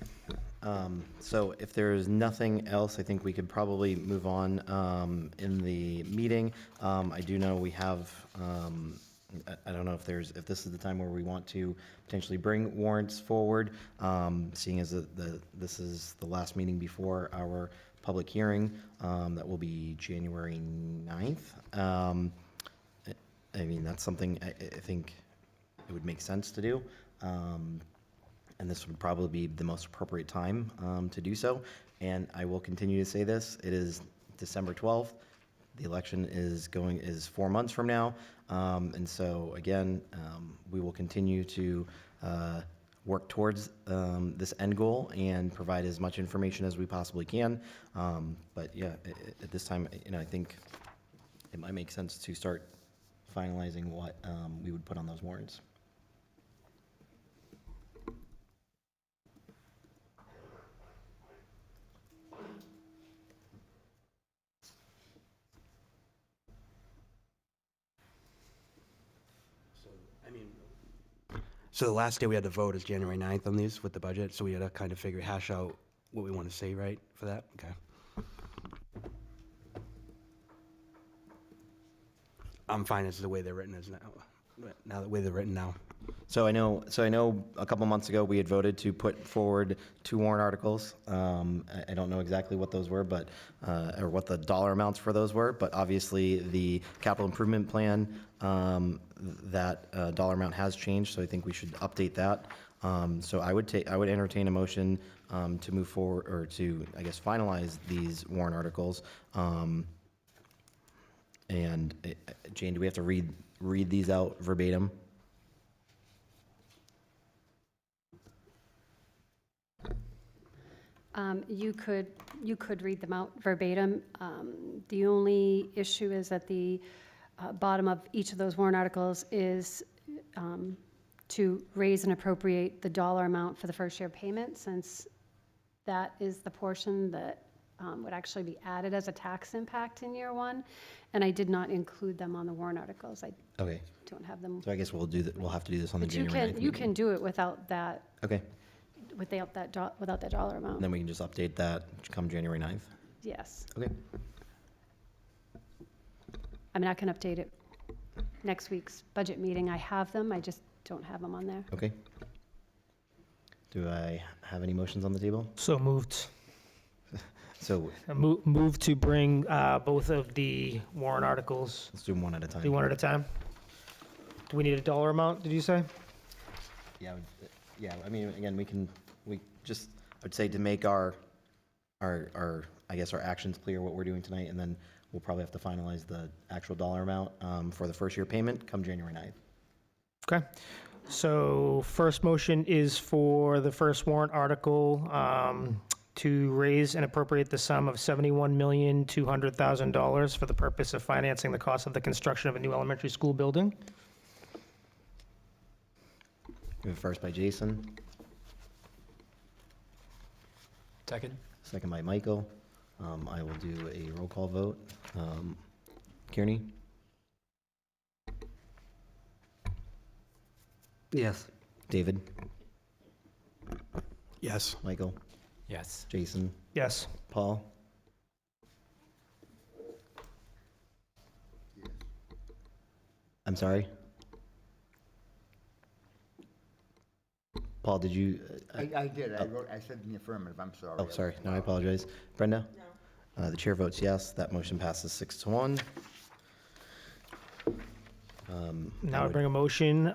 So if there's nothing else, I think we could probably move on in the meeting. I do know we have, I don't know if this is the time where we want to potentially bring warrants forward, seeing as this is the last meeting before our public hearing that will be January 9th. I mean, that's something I think it would make sense to do. And this would probably be the most appropriate time to do so. And I will continue to say this, it is December 12th. The election is 4 months from now. And so again, we will continue to work towards this end goal and provide as much information as we possibly can. But yeah, at this time, you know, I think it might make sense to start finalizing what we would put on those warrants. So the last day we had to vote is January 9th on these with the budget, so we had to kind of hash out what we want to say, right, for that? Okay. I'm fine as the way they're written as now, the way they're written now. So I know a couple months ago we had voted to put forward 2 warrant articles. I don't know exactly what those were, but or what the dollar amounts for those were, but obviously the capital improvement plan, that dollar amount has changed, so I think we should update that. So I would entertain a motion to move forward, or to, I guess, finalize these warrant articles. And Jane, do we have to read these out verbatim? You could read them out verbatim. The only issue is that the bottom of each of those warrant articles is to raise and appropriate the dollar amount for the first year payment, since that is the portion that would actually be added as a tax impact in year 1. And I did not include them on the warrant articles. I Okay. don't have them. So I guess we'll have to do this on the But you January 9th can, you meeting. can do it without that, Okay. without that dollar amount. And then we can just update that come January 9th. Yes. Okay. I mean, I can update it next week's budget meeting. I have them, I just don't have them on there. Okay. Do I have any motions on the table? So moved. So Move to bring both of the warrant articles. let's do them one at a time. Do one at a time. Do we need a dollar amount, did you say? Yeah, I mean, again, I'd say to make our, I guess, our actions clear, what we're doing tonight, and then we'll probably have to finalize the actual dollar amount for the first year payment come January 9th. Okay. So first motion is for the first warrant article to raise and appropriate the sum of $71,200,000 for the purpose of financing the cost of the construction of a new elementary school building. We have a first by Jason, Second? second by Michael. I will do a roll call vote. Kearney? Yes. David? Yes. Michael? Yes. Jason? Yes. Paul? I'm sorry? Paul, did you? I did. I said in the affirmative. I'm sorry. Oh, sorry. No, I apologize. Brenda? No. The chair votes yes. That motion passes 6-1. Now I bring a motion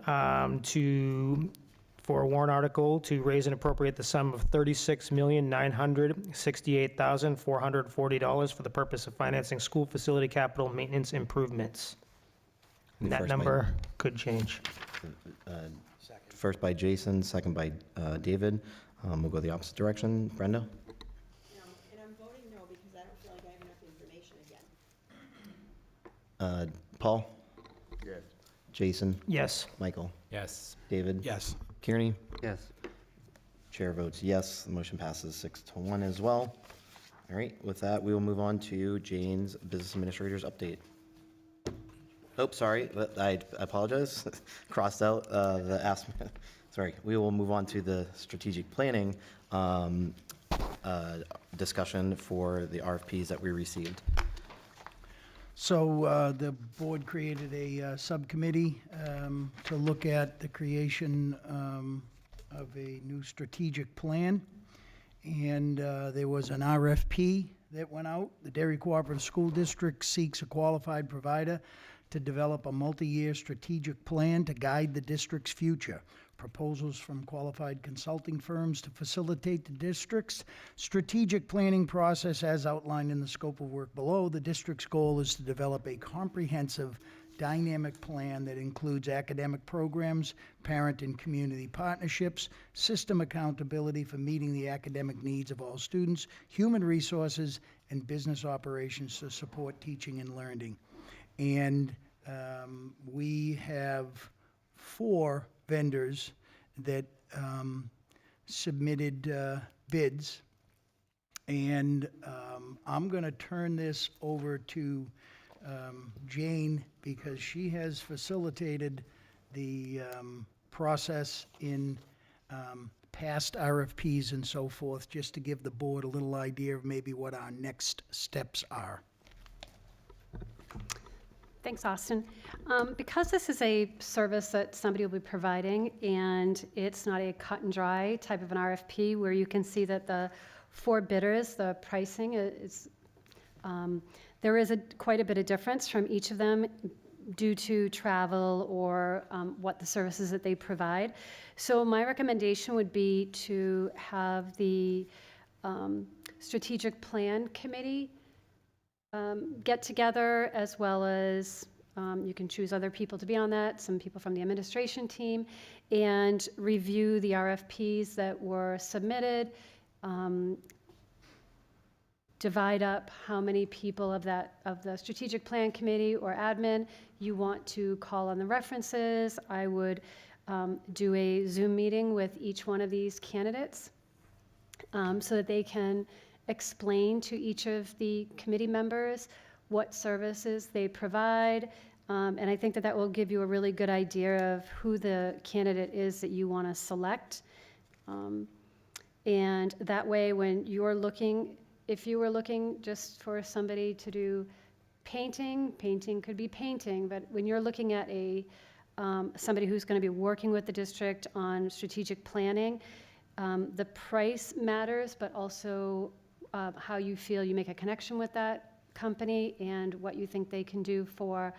for a warrant article to raise and appropriate the sum of $36,968,440 for the purpose of financing school facility capital maintenance improvements. And that First by- number could change. First by Jason, second by David. We'll go the opposite direction. Brenda? And I'm voting no because I don't feel like I have enough information again. Paul? Yes. Jason? Yes. Michael? Yes. David? Yes. Kearney? Yes. Chair votes yes. The motion passes 6-1 as well. All right, with that, we will move on to Jane's Business Administrator's update. Oh, sorry, I apologize. Crossed out the ask. Sorry, we will move on to the strategic planning discussion for the RFPs that we received. So the board created a subcommittee to look at the creation of a new strategic plan. And there was an RFP that went out. The Derry Cooperative School District seeks a qualified provider to develop a multi-year strategic plan to guide the district's future. Proposals from qualified consulting firms to facilitate the district's strategic planning process as outlined in the scope of work below. The district's goal is to develop a comprehensive, dynamic plan that includes academic programs, parent and community partnerships, system accountability for meeting the academic needs of all students, human resources, and business operations to support teaching and learning. And we have 4 vendors that submitted bids. And I'm going to turn this over to Jane because she has facilitated the process in past RFPs and so forth, just to give the board a little idea of maybe what our next steps are. Thanks, Austin. Because this is a service that somebody will be providing, and it's not a cut and dry type of an RFP where you can see that the 4 bidders, the pricing is, there is quite a bit of difference from each of them due to travel or what the services that they provide. So my recommendation would be to have the strategic plan committee get together, as well as you can choose other people to be on that, some people from the administration team, and review the RFPs that were submitted, divide up how many people of the strategic plan committee or admin you want to call on the references. I would do a Zoom meeting with each one of these candidates so that they can explain to each of the committee members what services they provide. And I think that that will give you a really good idea of who the candidate is that you want to select. And that way, when you're looking, if you were looking just for somebody to do painting could be painting, but when you're looking at somebody who's going to be working with the district on strategic planning, the price matters, but also how you feel you make a connection with that company and what you think they can do for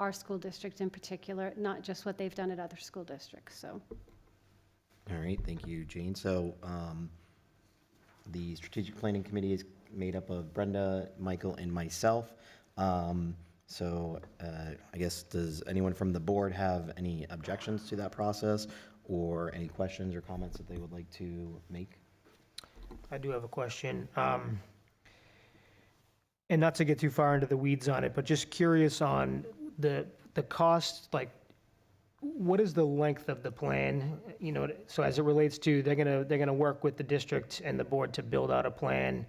our school district in particular, not just what they've done at other school districts. So. All right, thank you, Jane. So the strategic planning committee is made up of Brenda, Michael, and myself. So I guess, does anyone from the board have any objections to that process or any questions or comments that they would like to make? I do have a question. And not to get too far into the weeds on it, but just curious on the cost, like, what is the length of the plan? You know, so as it relates to, they're gonna work with the district and the board to build out a plan.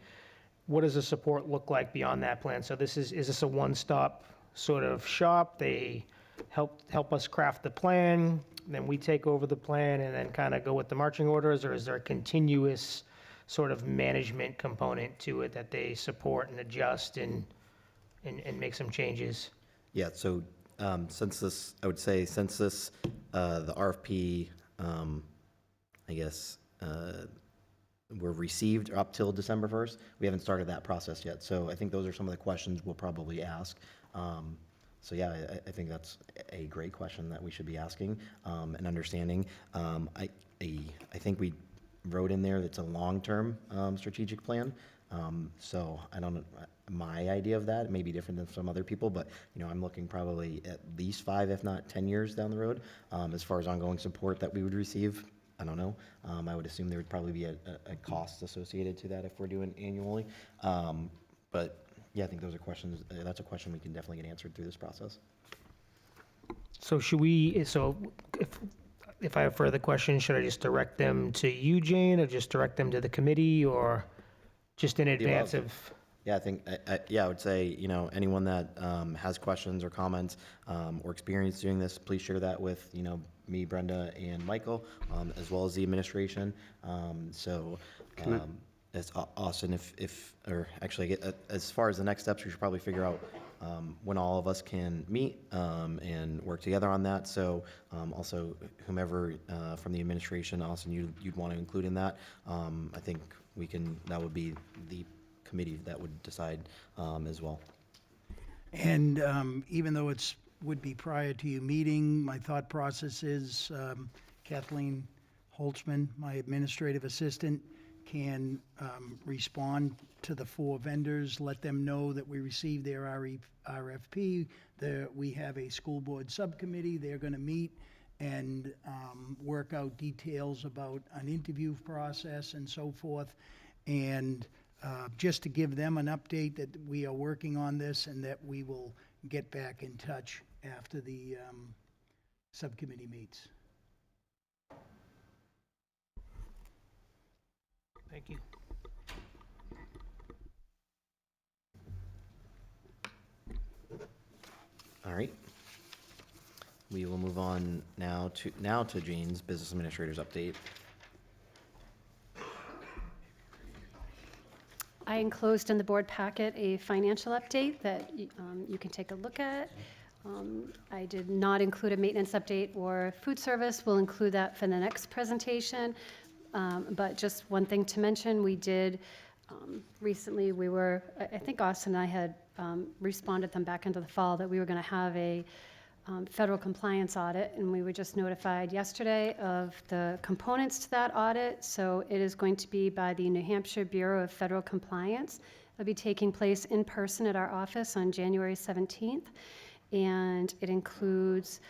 what does the support look like beyond that plan? So is this a one-stop sort of shop? They help us craft the plan, then we take over the plan and then kind of go with the marching orders, or is there a continuous sort of management component to it that they support and adjust and make some changes? Yeah, so since this, I would say since this, the RFP, I guess, were received up till December 1st, we haven't started that process yet. So I think those are some of the questions we'll probably ask. So yeah, I think that's a great question that we should be asking and understanding. I think we wrote in there that's a long-term strategic plan. So I don't know, my idea of that may be different than some other people, but I'm looking probably at least 5, if not 10 years down the road as far as ongoing support that we would receive. I don't know. I would assume there would probably be a cost associated to that if we're doing annually. But yeah, I think those are questions. That's a question we can definitely get answered through this process. So if I have further questions, should I just direct them to you, Jane, or just direct them to the committee, or just in advance of? Yeah, I think, I would say, anyone that has questions or comments or experience doing this, please share that with, me, Brenda, and Michael, as well as the administration. It's Austin, or actually, as far as the next steps, we should probably figure out when all of us can meet and work together on that. So also, whomever from the administration, Austin, you'd want to include in that. I think that would be the committee that would decide as well. And even though would be prior to you meeting, my thought process is Kathleen Holtzman, my administrative assistant, can respond to the 4 vendors, let them know that we received their RFP, that we have a school board subcommittee, they're going to meet and work out details about an interview process and so forth. And just to give them an update that we are working on this and that we will get back in touch after the subcommittee meets. Thank you. All right. We will move on now to Jane's business administrator's update. I enclosed in the board packet a financial update that you can take a look at. I did not include a maintenance update or food service. We'll include that for the next presentation. But just one thing to mention, we did recently, I think Austin and I had responded them back into the fall that we were going to have a federal compliance audit, and we were just notified yesterday of the components to that audit. So it is going to be by the New Hampshire Bureau of Federal Compliance. It'll be taking place in person at our office on January 17th, and it includes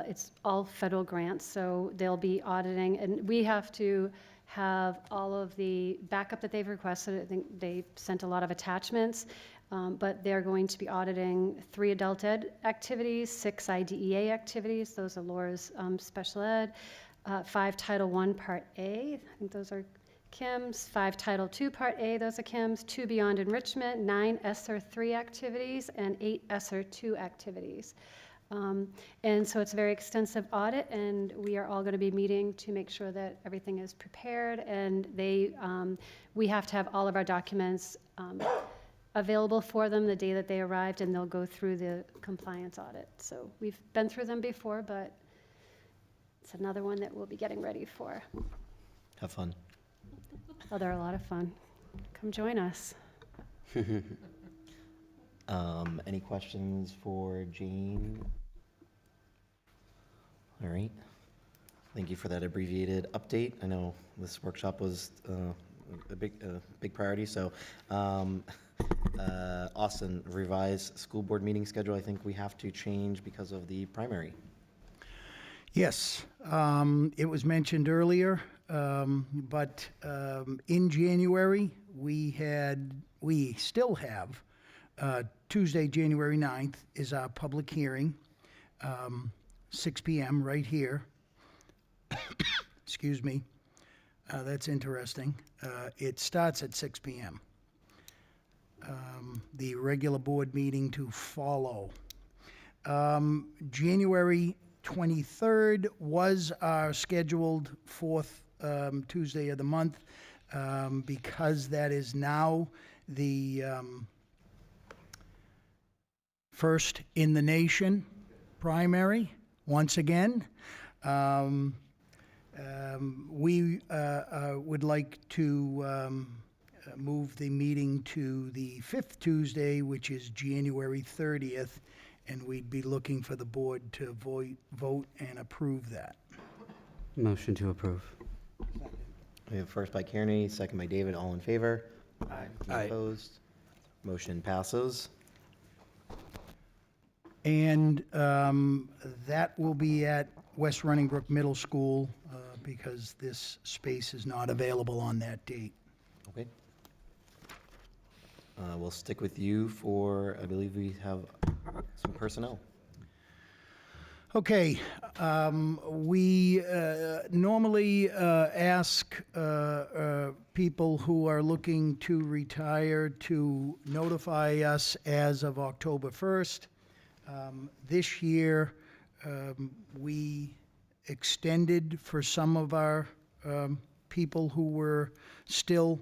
it's all federal grants, so they'll be auditing, and we have to have all of the backup that they've requested. I think they sent a lot of attachments, but they're going to be auditing 3 adult ed activities, 6 IDEA activities, those are Laura's special ed, 5 Title I Part A, I think those are Kim's, 5 Title II Part A, those are Kim's, 2 Beyond Enrichment, 9 ESSER 3 activities, and 8 ESSER 2 activities. And so it's a very extensive audit, and we are all going to be meeting to make sure that everything is prepared, and we have to have all of our documents available for them the day that they arrived, and they'll go through the compliance audit. So we've been through them before, but it's another one that we'll be getting ready for. Have fun. Oh, they're a lot of fun. Come join us. Any questions for Jane? All right. Thank you for that abbreviated update. I know this workshop was a big priority. So, Austin, revised school board meeting schedule. I think we have to change because of the primary. Yes, it was mentioned earlier, but in January, we still have Tuesday, January 9th is our public hearing, 6 p.m. right here. Excuse me. That's interesting. It starts at 6 p.m. The regular board meeting to follow. January 23rd was our scheduled fourth Tuesday of the month. Because that is now the first in the nation primary, once again. We would like to move the meeting to the fifth Tuesday, which is January 30th, and we'd be looking for the board to vote and approve that. Motion to approve. We have first by Kearney, second by David, all in favor? Aye. Any opposed? Motion passes. And that will be at West Running Brook Middle School because this space is not available on that date. Okay. We'll stick with you for, I believe we have some personnel. Okay, we normally ask people who are looking to retire to notify us as of October 1st. This year, we extended for some of our people who were still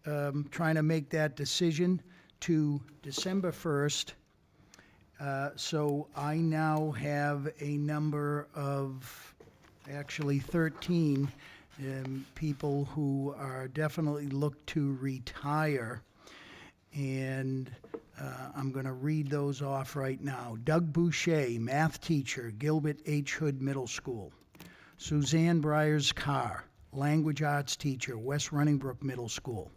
trying to make that decision to December 1st. So I now have a number of, actually 13, people who are definitely look to retire. And I'm going to read those off right now. Doug Boucher, math teacher, Gilbert H. Hood Middle School. Suzanne Byers-Carr, language arts teacher, West Running Brook Middle School.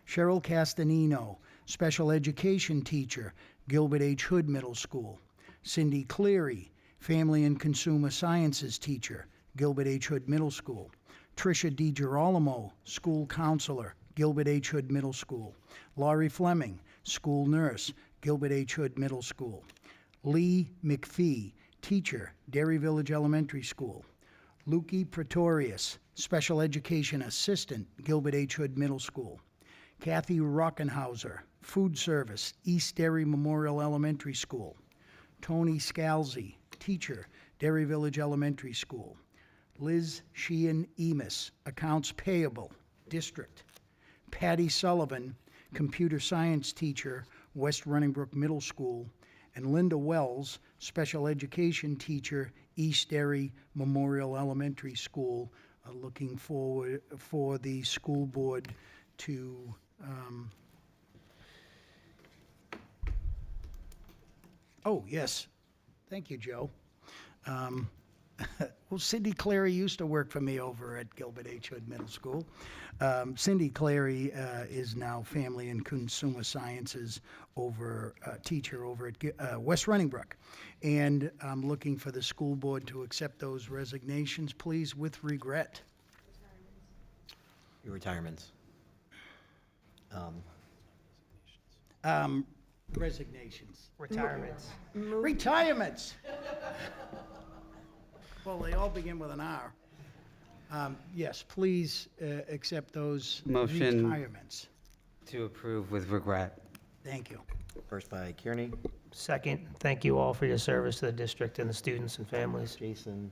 Cheryl Castanino, special education teacher, Gilbert H. Hood Middle School. Cindy Cleary, family and consumer sciences teacher, Gilbert H. Hood Middle School. Tricia DiGirolamo, school counselor, Gilbert H. Hood Middle School. Laurie Fleming, school nurse, Gilbert H. Hood Middle School. Lee McPhee, teacher, Derry Village Elementary School. Lukey Pretorius, special education assistant, Gilbert H. Hood Middle School. Kathy Rockenhauser, food service, East Derry Memorial Elementary School. Tony Scalzi, teacher, Derry Village Elementary School. Liz Sheehan Emis, accounts payable, district. Patty Sullivan, computer science teacher, West Running Brook Middle School. And Linda Wells, special education teacher, East Derry Memorial Elementary School. Looking forward for the school board to oh, yes. Thank you, Joe. Well, Cindy Clary used to work for me over at Gilbert H. Hood Middle School. Cindy Clary is now family and consumer sciences teacher over at West Running Brook. And I'm looking for the school board to accept those resignations, please, with regret. Your retirements. Resignations. Retirements. Retirements. Well, they all begin with an R. Yes, please accept those Motion. retirements. To approve with regret. Thank you. First by Kearney, Second, thank you all for your service to the district and the students and families. Jason,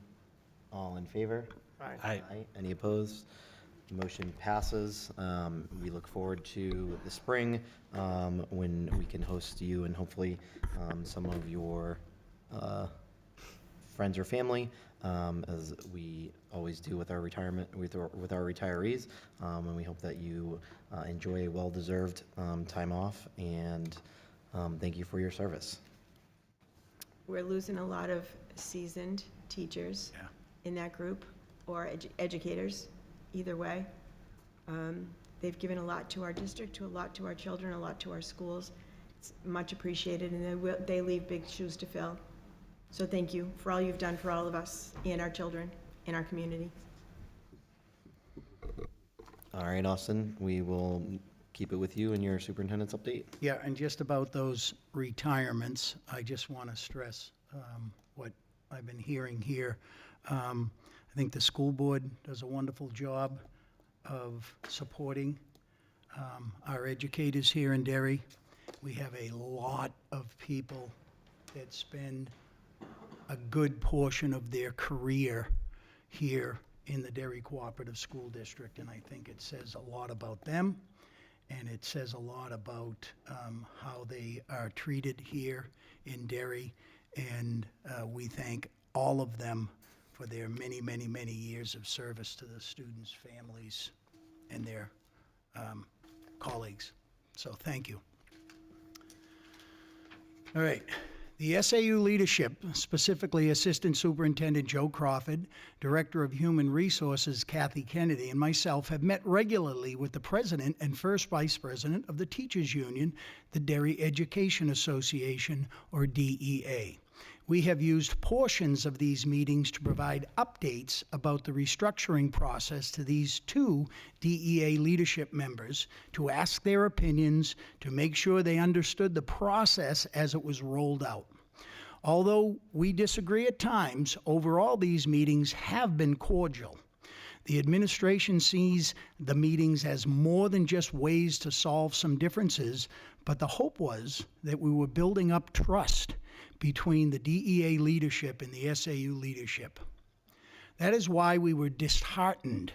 all in favor? Aye. Any opposed? Motion passes. We look forward to the spring when we can host you and hopefully some of your friends or family, as we always do with our retirement, with our retirees. And we hope that you enjoy a well-deserved time off, and thank you for your service. We're losing a lot of seasoned teachers in that group, or educators, either way. They've given a lot to our district, a lot to our children, a lot to our schools. It's much appreciated, and they leave big shoes to fill. So thank you for all you've done for all of us and our children in our community. All right, Austin, we will keep it with you and your superintendent's update. Yeah, and just about those retirements, I just want to stress what I've been hearing here. I think the school board does a wonderful job of supporting our educators here in Derry. We have a lot of people that spend a good portion of their career here in the Derry Cooperative School District, and I think it says a lot about them, and it says a lot about how they are treated here in Derry, and we thank all of them for their many, many, many years of service to the students' families and their colleagues. So thank you. All right. The SAU leadership, specifically Assistant Superintendent Joe Crawford, Director of Human Resources Kathy Kennedy, and myself have met regularly with the President and First Vice President of the Teachers Union, the Derry Education Association, or DEA. We have used portions of these meetings to provide updates about the restructuring process to these two DEA leadership members, to ask their opinions, to make sure they understood the process as it was rolled out. Although we disagree at times, overall these meetings have been cordial. The administration sees the meetings as more than just ways to solve some differences, but the hope was that we were building up trust between the DEA leadership and the SAU leadership. That is why we were disheartened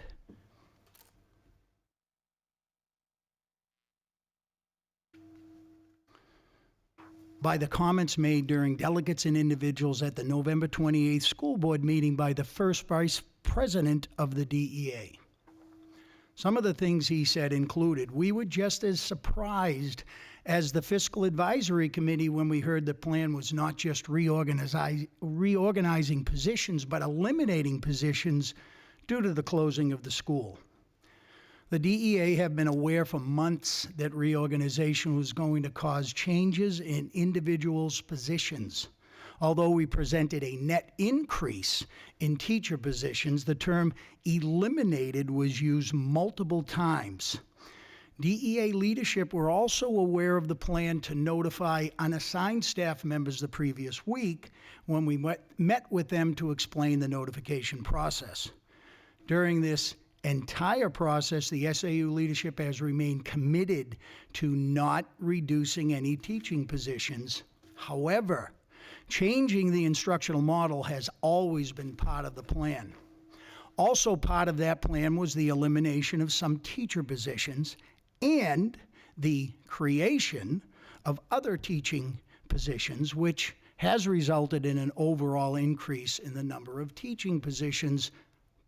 by the comments made during delegates and individuals at the November 28th school board meeting by the first vice president of the DEA. Some of the things he said included, we were just as surprised as the Fiscal Advisory Committee when we heard the plan was not just reorganizing positions, but eliminating positions due to the closing of the school. The DEA have been aware for months that reorganization was going to cause changes in individuals' positions. Although we presented a net increase in teacher positions, the term eliminated was used multiple times. DEA leadership were also aware of the plan to notify unassigned staff members the previous week when we met with them to explain the notification process. During this entire process, the SAU leadership has remained committed to not reducing any teaching positions. However, changing the instructional model has always been part of the plan. Also part of that plan was the elimination of some teacher positions and the creation of other teaching positions, which has resulted in an overall increase in the number of teaching positions,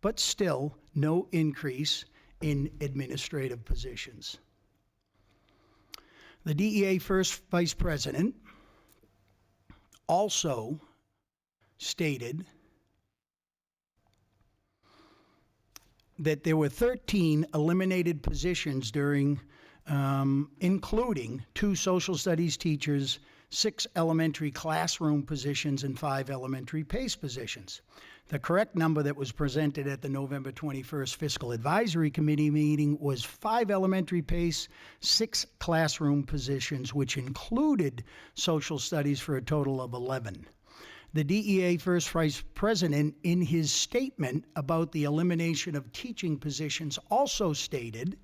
but still no increase in administrative positions. The DEA first vice president also stated that there were 13 eliminated positions during, including 2 social studies teachers, 6 elementary classroom positions, and 5 elementary PACE positions. The correct number that was presented at the November 21st Fiscal Advisory Committee meeting was 5 elementary PACE, 6 classroom positions, which included social studies for a total of 11. The DEA first vice president, in his statement about the elimination of teaching positions, also stated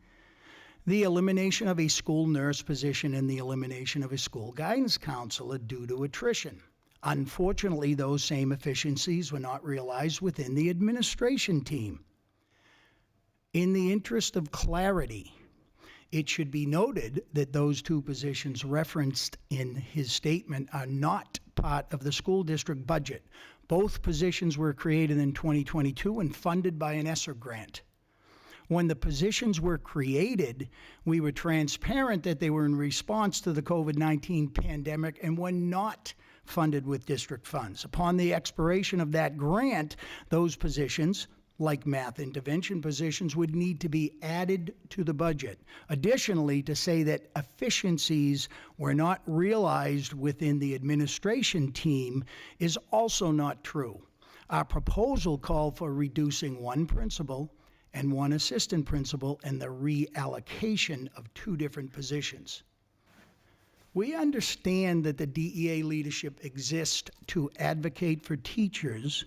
the elimination of a school nurse position and the elimination of a school guidance counselor due to attrition. Unfortunately, those same efficiencies were not realized within the administration team. In the interest of clarity, it should be noted that those 2 positions referenced in his statement are not part of the school district budget. Both positions were created in 2022 and funded by an ESSER grant. When the positions were created, we were transparent that they were in response to the COVID-19 pandemic and were not funded with district funds. Upon the expiration of that grant, those positions, like math intervention positions, would need to be added to the budget. Additionally, to say that efficiencies were not realized within the administration team is also not true. Our proposal called for reducing 1 principal and 1 assistant principal and the reallocation of 2 different positions. We understand that the DEA leadership exists to advocate for teachers,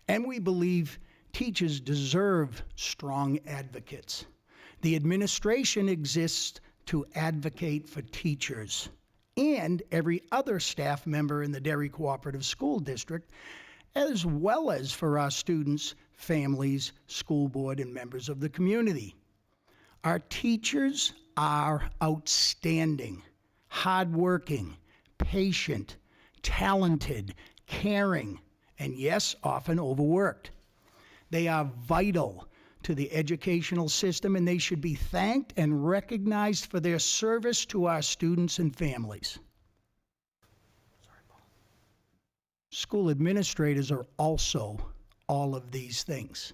and we believe teachers deserve strong advocates. The administration exists to advocate for teachers and every other staff member in the Derry Cooperative School District, as well as for our students, families, school board, and members of the community. Our teachers are outstanding, hardworking, patient, talented, caring, and yes, often overworked. They are vital to the educational system, and they should be thanked and recognized for their service to our students and families. School administrators are also all of these things.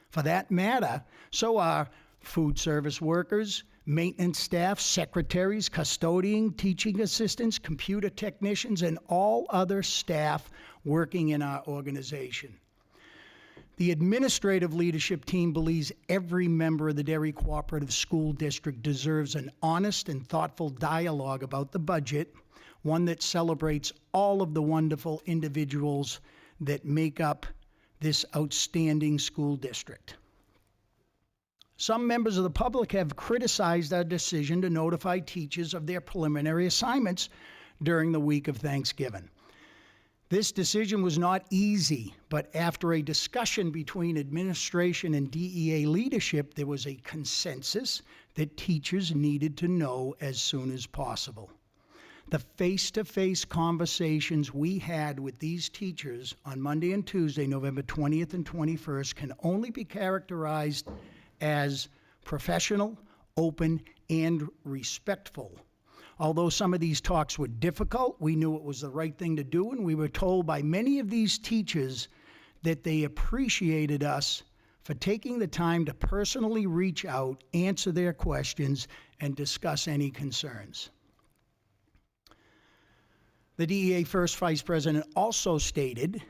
For that matter, so are food service workers, maintenance staff, secretaries, custodian, teaching assistants, computer technicians, and all other staff working in our organization. The administrative leadership team believes every member of the Derry Cooperative School District deserves an honest and thoughtful dialogue about the budget, one that celebrates all of the wonderful individuals that make up this outstanding school district. Some members of the public have criticized our decision to notify teachers of their preliminary assignments during the week of Thanksgiving. This decision was not easy, but after a discussion between administration and DEA leadership, there was a consensus that teachers needed to know as soon as possible. The face-to-face conversations we had with these teachers on Monday and Tuesday, November 20th and 21st, can only be characterized as professional, open, and respectful. Although some of these talks were difficult, we knew it was the right thing to do, and we were told by many of these teachers that they appreciated us for taking the time to personally reach out, answer their questions, and discuss any concerns. The DEA First Vice President also stated,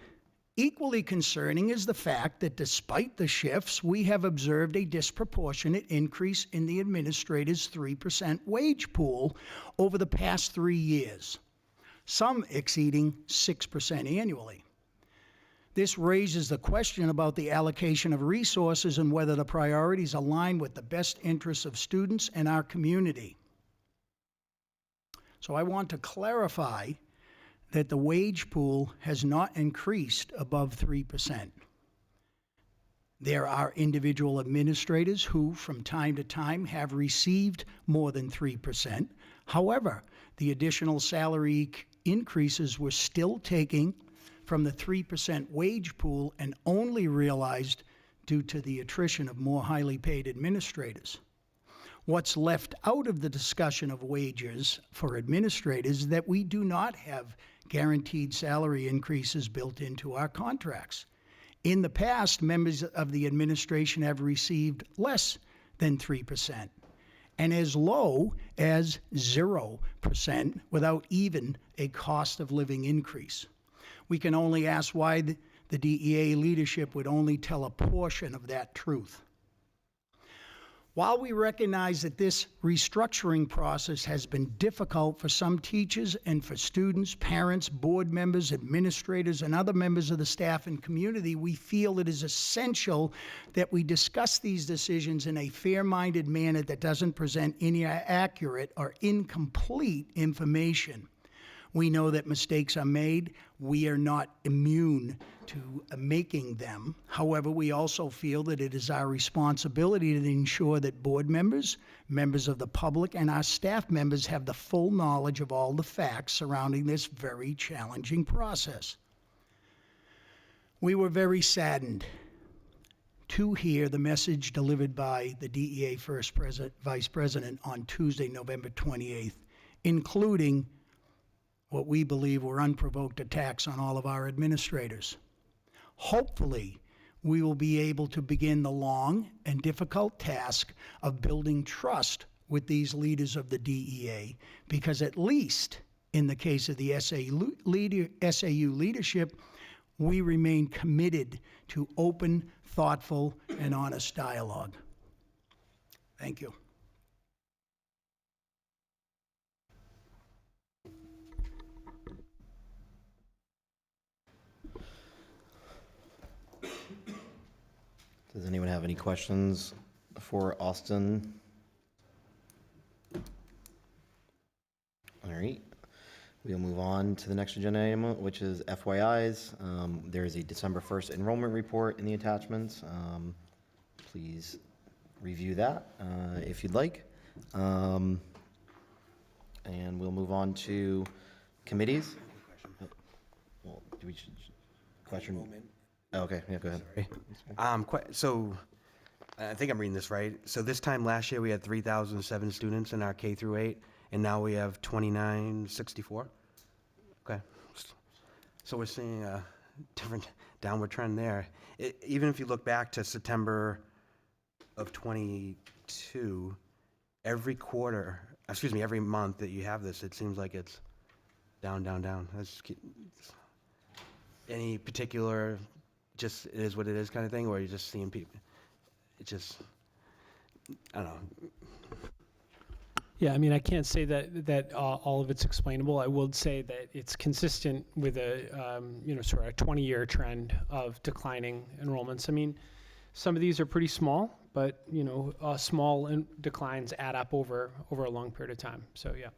equally concerning is the fact that despite the shifts, we have observed a disproportionate increase in the administrator's 3% wage pool over the past 3 years, some exceeding 6% annually. This raises the question about the allocation of resources and whether the priorities align with the best interests of students and our community. So I want to clarify that the wage pool has not increased above 3%. There are individual administrators who, from time to time, have received more than 3%. However, the additional salary increases were still taken from the 3% wage pool and only realized due to the attrition of more highly paid administrators. What's left out of the discussion of wages for administrators is that we do not have guaranteed salary increases built into our contracts. In the past, members of the administration have received less than 3% and as low as 0% without even a cost of living increase. We can only ask why the DEA leadership would only tell a portion of that truth. While we recognize that this restructuring process has been difficult for some teachers and for students, parents, board members, administrators, and other members of the staff and community, we feel it is essential that we discuss these decisions in a fair-minded manner that doesn't present any inaccurate or incomplete information. We know that mistakes are made. We are not immune to making them. However, we also feel that it is our responsibility to ensure that board members, members of the public, and our staff members have the full knowledge of all the facts surrounding this very challenging process. We were very saddened to hear the message delivered by the DEA First Vice President on Tuesday, November 28th, including what we believe were unprovoked attacks on all of our administrators. Hopefully, we will be able to begin the long and difficult task of building trust with these leaders of the DEA, because at least in the case of the SAU leadership, we remain committed to open, thoughtful, and honest dialogue. Thank you. Does anyone have any questions for Austin. All right. We'll move on to the next agenda item, which is FYIs. There is a December 1st enrollment report in the attachments. Please review that if you'd like. And we'll move on to committees. Well, do we question? Oh, okay, yeah, go ahead. So, I think I'm reading this right. So this time last year, we had 3,007 students in our K through 8, and now we have 2,964? Okay. So we're seeing a different downward trend there. Even if you look back to September of 22, every month that you have this, it seems like it's down, down, down. Any particular, just it is what it is kind of thing, or are you just seeing people? It just, I don't know. Yeah, I mean, I can't say that all of it's explainable. I will say that it's consistent with a sort of a 20-year trend of declining enrollments. I mean, some of these are pretty small, but small declines add up over a long period of time. So yeah.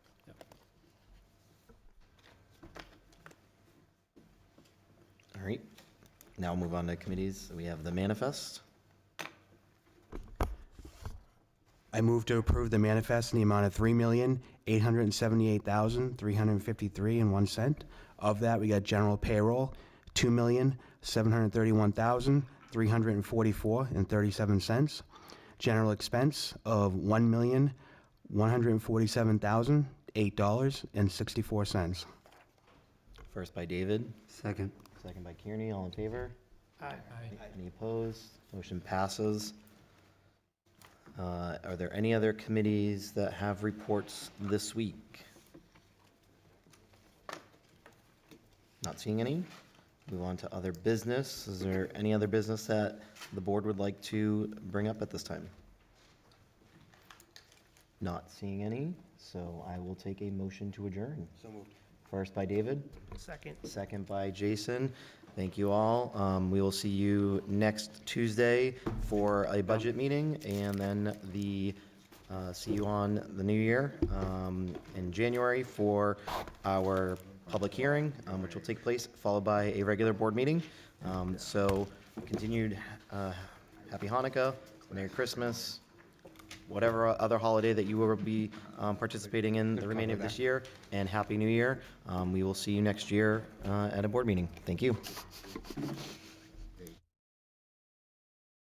All right. Now we'll move on to committees. We have the manifest. I move to approve the manifest in the amount of $3,878,353.01. Of that, we got general payroll, $2,731,344.37. General expense of $1,147,008.64. First by David. Second. Second by Kearney. All in favor? Aye. Any opposed? Motion passes. Are there any other committees that have reports this week? Not seeing any. Move on to other business. Is there any other business that the board would like to bring up at this time? Not seeing any, so I will take a motion to adjourn. So moved. First by David. Second. Second by Jason. Thank you all. We will see you next Tuesday for a budget meeting, and then see you on the new year in January for our public hearing, which will take place, followed by a regular board meeting. So continued Happy Hanukkah, Merry Christmas, whatever other holiday that you will be participating in the remainder of this year, and Happy New Year. We will see you next year at a board meeting. Thank you.